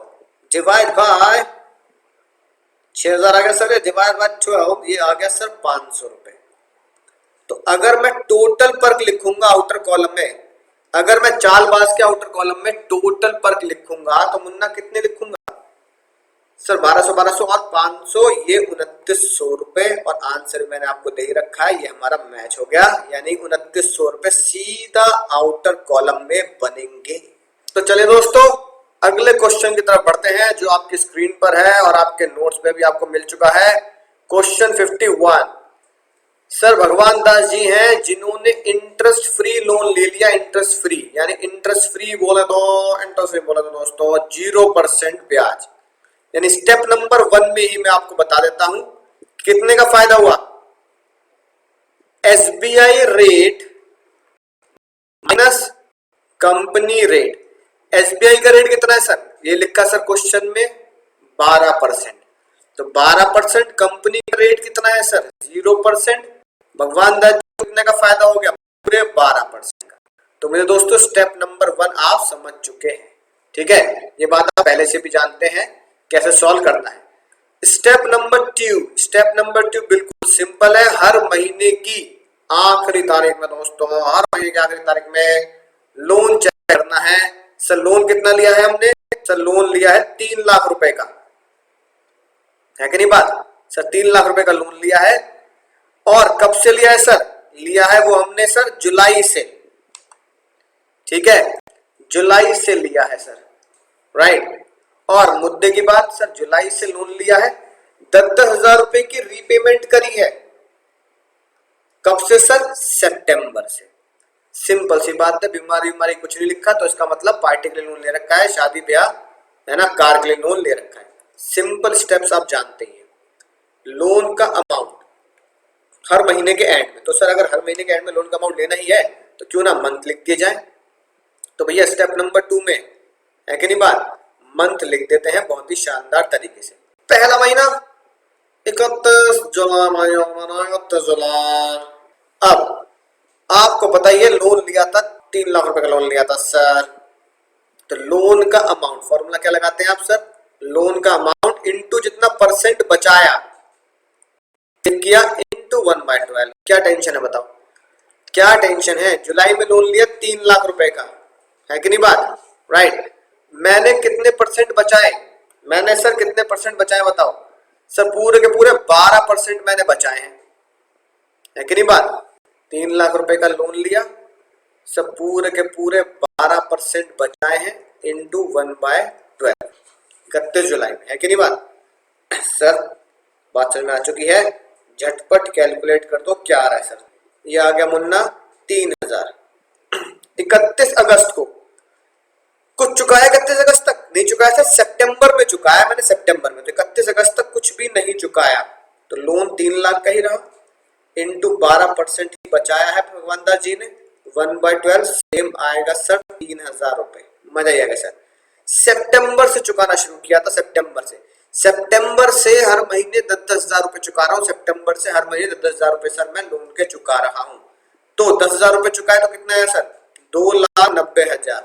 Speaker 1: डिवाइड बाय 6,000 आ गया सर, डिवाइड बाय 12 ये आ गया सर 500 रुपए। तो अगर मैं टोटल पर्क लिखूंगा आउटर कॉलम में, अगर मैं चालबाज के आउटर कॉलम में टोटल पर्क लिखूंगा तो मुन्ना कितने लिखूंगा सर? 1200 और 500, ये 2900 रुपए, और आंसर मैंने आपको दे रखा है, ये हमारा मैच हो गया, यानी 2900 रुपए सीधा आउटर कॉलम में बनेंगे। तो चलिए दोस्तों अगले क्वेश्चन की तरफ बढ़ते हैं, जो आपकी स्क्रीन पर है और आपके नोट्स में भी आपको मिल चुका है। क्वेश्चन 51, सर भगवान दास जी हैं जिन्होंने इंटरेस्ट फ्री लोन ले लिया, इंटरेस्ट फ्री यानी इंटरेस्ट फ्री बोले तो दोस्तों 0% ब्याज, यानी स्टेप नंबर 1 में ही मैं आपको बता देता हूं कितने का फायदा हुआ। SBI rate minus company rate. SBI का रेट कितना है सर? ये लिखा सर क्वेश्चन में 12%, तो 12%, कंपनी का रेट कितना है सर? 0%। भगवान दास कितने का फायदा हो गया? पूरे 12% का। तो मेरे दोस्तों स्टेप नंबर 1 आप समझ चुके हैं, ठीक है, ये बात आप पहले से भी जानते हैं कैसे सॉल्व करना है। स्टेप नंबर 2 बिल्कुल सिंपल है, हर महीने की आखिरी तारीख में दोस्तों, हर महीने की आखिरी तारीख में लोन चेक करना है। सर लोन कितना लिया है हमने? सर लोन लिया है 3 लाख रुपए का, है कि नहीं बात? सर 3 लाख रुपए का लोन लिया है, और कब से लिया है सर? लिया है वो हमने सर जुलाई से, ठीक है, जुलाई से लिया है सर, राइट। और मुद्दे की बात सर, जुलाई से लोन लिया है, 10,000 रुपए की रीपेमेंट करी है, कब से सर? सितंबर से। सिंपल सी बात है, बीमारी कुछ नहीं लिखा, तो इसका मतलब पार्टी के लिए लोन ले रखा है, शादी ब्याह है ना, कार के लिए लोन ले रखा है। सिंपल स्टेप्स आप जानते हैं। लोन का अमाउंट हर महीने के एंड में, तो सर अगर हर महीने के एंड में लोन का अमाउंट लेना ही है तो क्यों ना मंथ लिख दिए जाए। तो भैया स्टेप नंबर 2 में है कि नहीं बात, मंथ लिख देते हैं बहुत ही शानदार तरीके से। पहला महीना 31 जुलाई। अब आपको पता ही है लोन लिया था 3 लाख रुपए का लोन लिया था सर, तो लोन का अमाउंट फॉर्मूला क्या लगाते हैं आप सर? लोन का अमाउंट इंटू जितना परसेंट बचाया किया इंटू 1/12। क्या टेंशन है बताओ, क्या टेंशन है? जुलाई में लोन लिया 3 लाख रुपए का, है कि नहीं बात, राइट। मैंने कितने परसेंट बचाए? मैंने सर कितने परसेंट बचाए बताओ? सर पूरे के पूरे 12% मैंने बचाए हैं, है कि नहीं बात। 3 लाख रुपए का लोन लिया, सब पूरे के पूरे 12% बचाए हैं इंटू 1/12, 31 जुलाई में, है कि नहीं बात। सर बात समझ में आ चुकी है, झटपट कैलकुलेट कर दो क्या आ रहा है सर। ये आ गया मुन्ना 3,000। 31 अगस्त को कुछ चुकाया? 31 अगस्त तक नहीं चुकाया सर, सितंबर में चुकाया मैंने, सितंबर में, तो 31 अगस्त तक कुछ भी नहीं चुकाया, तो लोन 3 लाख का ही रहा, इंटू 12% ही बचाया है भगवान दास जी ने, 1/12 सेम आएगा सर 3,000 रुपए। मजा ही आएगा सर। सितंबर से चुकाना शुरू किया था, सितंबर से हर महीने 10,000 10,000 रुपए चुका रहा हूँ सितंबर से, हर महीने 10,000 रुपए सर मैं लोन के चुका रहा हूँ। तो 10,000 रुपए चुकाए तो कितना है सर, 2,90,000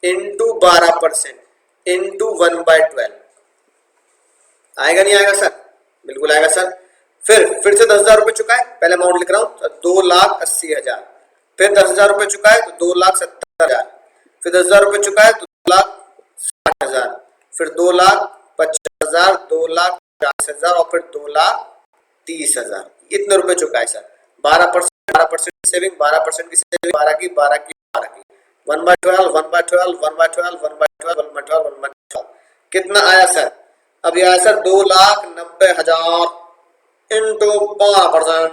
Speaker 1: इंटू 12% इंटू 1/12 आएगा नहीं आएगा सर, बिल्कुल आएगा सर। फिर से 10,000 रुपए चुकाए, पहले अमाउंट लिख रहा हूँ 2,80,000, फिर 10,000 रुपए चुकाए तो 2,70,000, फिर 10,000 रुपए चुकाए तो 2,60,000, फिर 2,50,000, 2,40,000 और फिर 2,30,000। इतने रुपए चुकाए सर। 12% सेविंग, 12% की सेविंग, 12 की 12 की 12 की 1/12 1/12 1/12 1/12 1/12 1/12 कितना आया सर, अब यह आया sir 2,90,000 into 12%,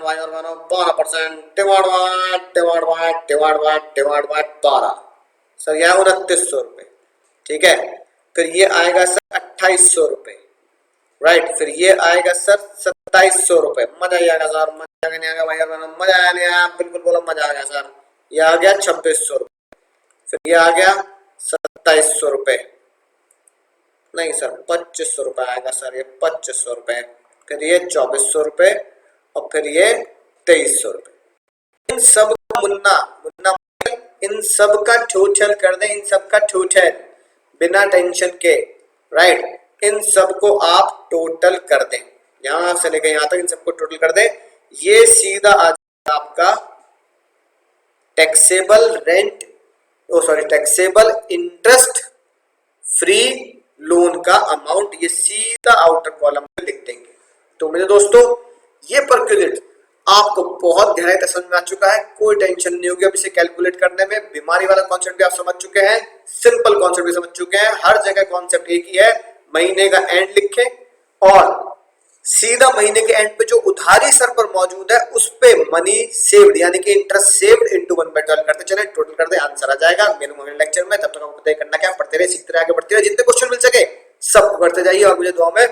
Speaker 1: 12% divide by 12 sir, यह 2900 रुपए। ठीक है, फिर ये आएगा सर 2800 रुपए, राइट। फिर ये आएगा सर 2700 रुपए। मजा ही आएगा सर, मजा नहीं आएगा भाई, मजा आया नहीं आया, बिल्कुल बोलो मजा आ गया सर। ये आ गया 2600 रुपए, फिर ये आ गया 2700 रुपए, नहीं सर 2500 रुपए आएगा सर, ये 2500 रुपए, फिर ये 2400 रुपए और फिर ये 2300 रुपए। इन सब का मुन्ना मुन्ना इन सब का टोटल कर दें, इन सब का टोटल बिना टेंशन के, राइट। इन सब को आप टोटल कर दें, यहां से लेकर यहां तक इन सबको टोटल कर दें, ये सीधा आ जाएगा आपका taxable rent, taxable interest free loan का अमाउंट, ये सीधा आउटर कॉलम में लिख देंगे। तो मेरे दोस्तों ये परक्यूलेट आपको बहुत गहराई तक समझ में आ चुका है, कोई टेंशन नहीं होगी अब इसे कैलकुलेट करने में। बीमारी वाला कॉन्सेप्ट भी आप समझ चुके हैं, सिंपल कॉन्सेप्ट भी समझ चुके हैं, हर जगह कॉन्सेप्ट एक ही है, महीने का एंड लिखें और सीधा महीने के एंड पे जो उधारी सर पर मौजूद है उस पे मनी सेव्ड यानी कि इंटरेस्ट सेव्ड इनटू 1/12 करते चले, टोटल कर दे, आंसर आ जाएगा मेरे मोबाइल लेक्चर में। तब तक आपको तय करना क्या, पढ़ते रहे, सीखते रहे, आगे बढ़ते रहे, जितने क्वेश्चन मिल सके सबको करते जाइए और मुझे दुआ में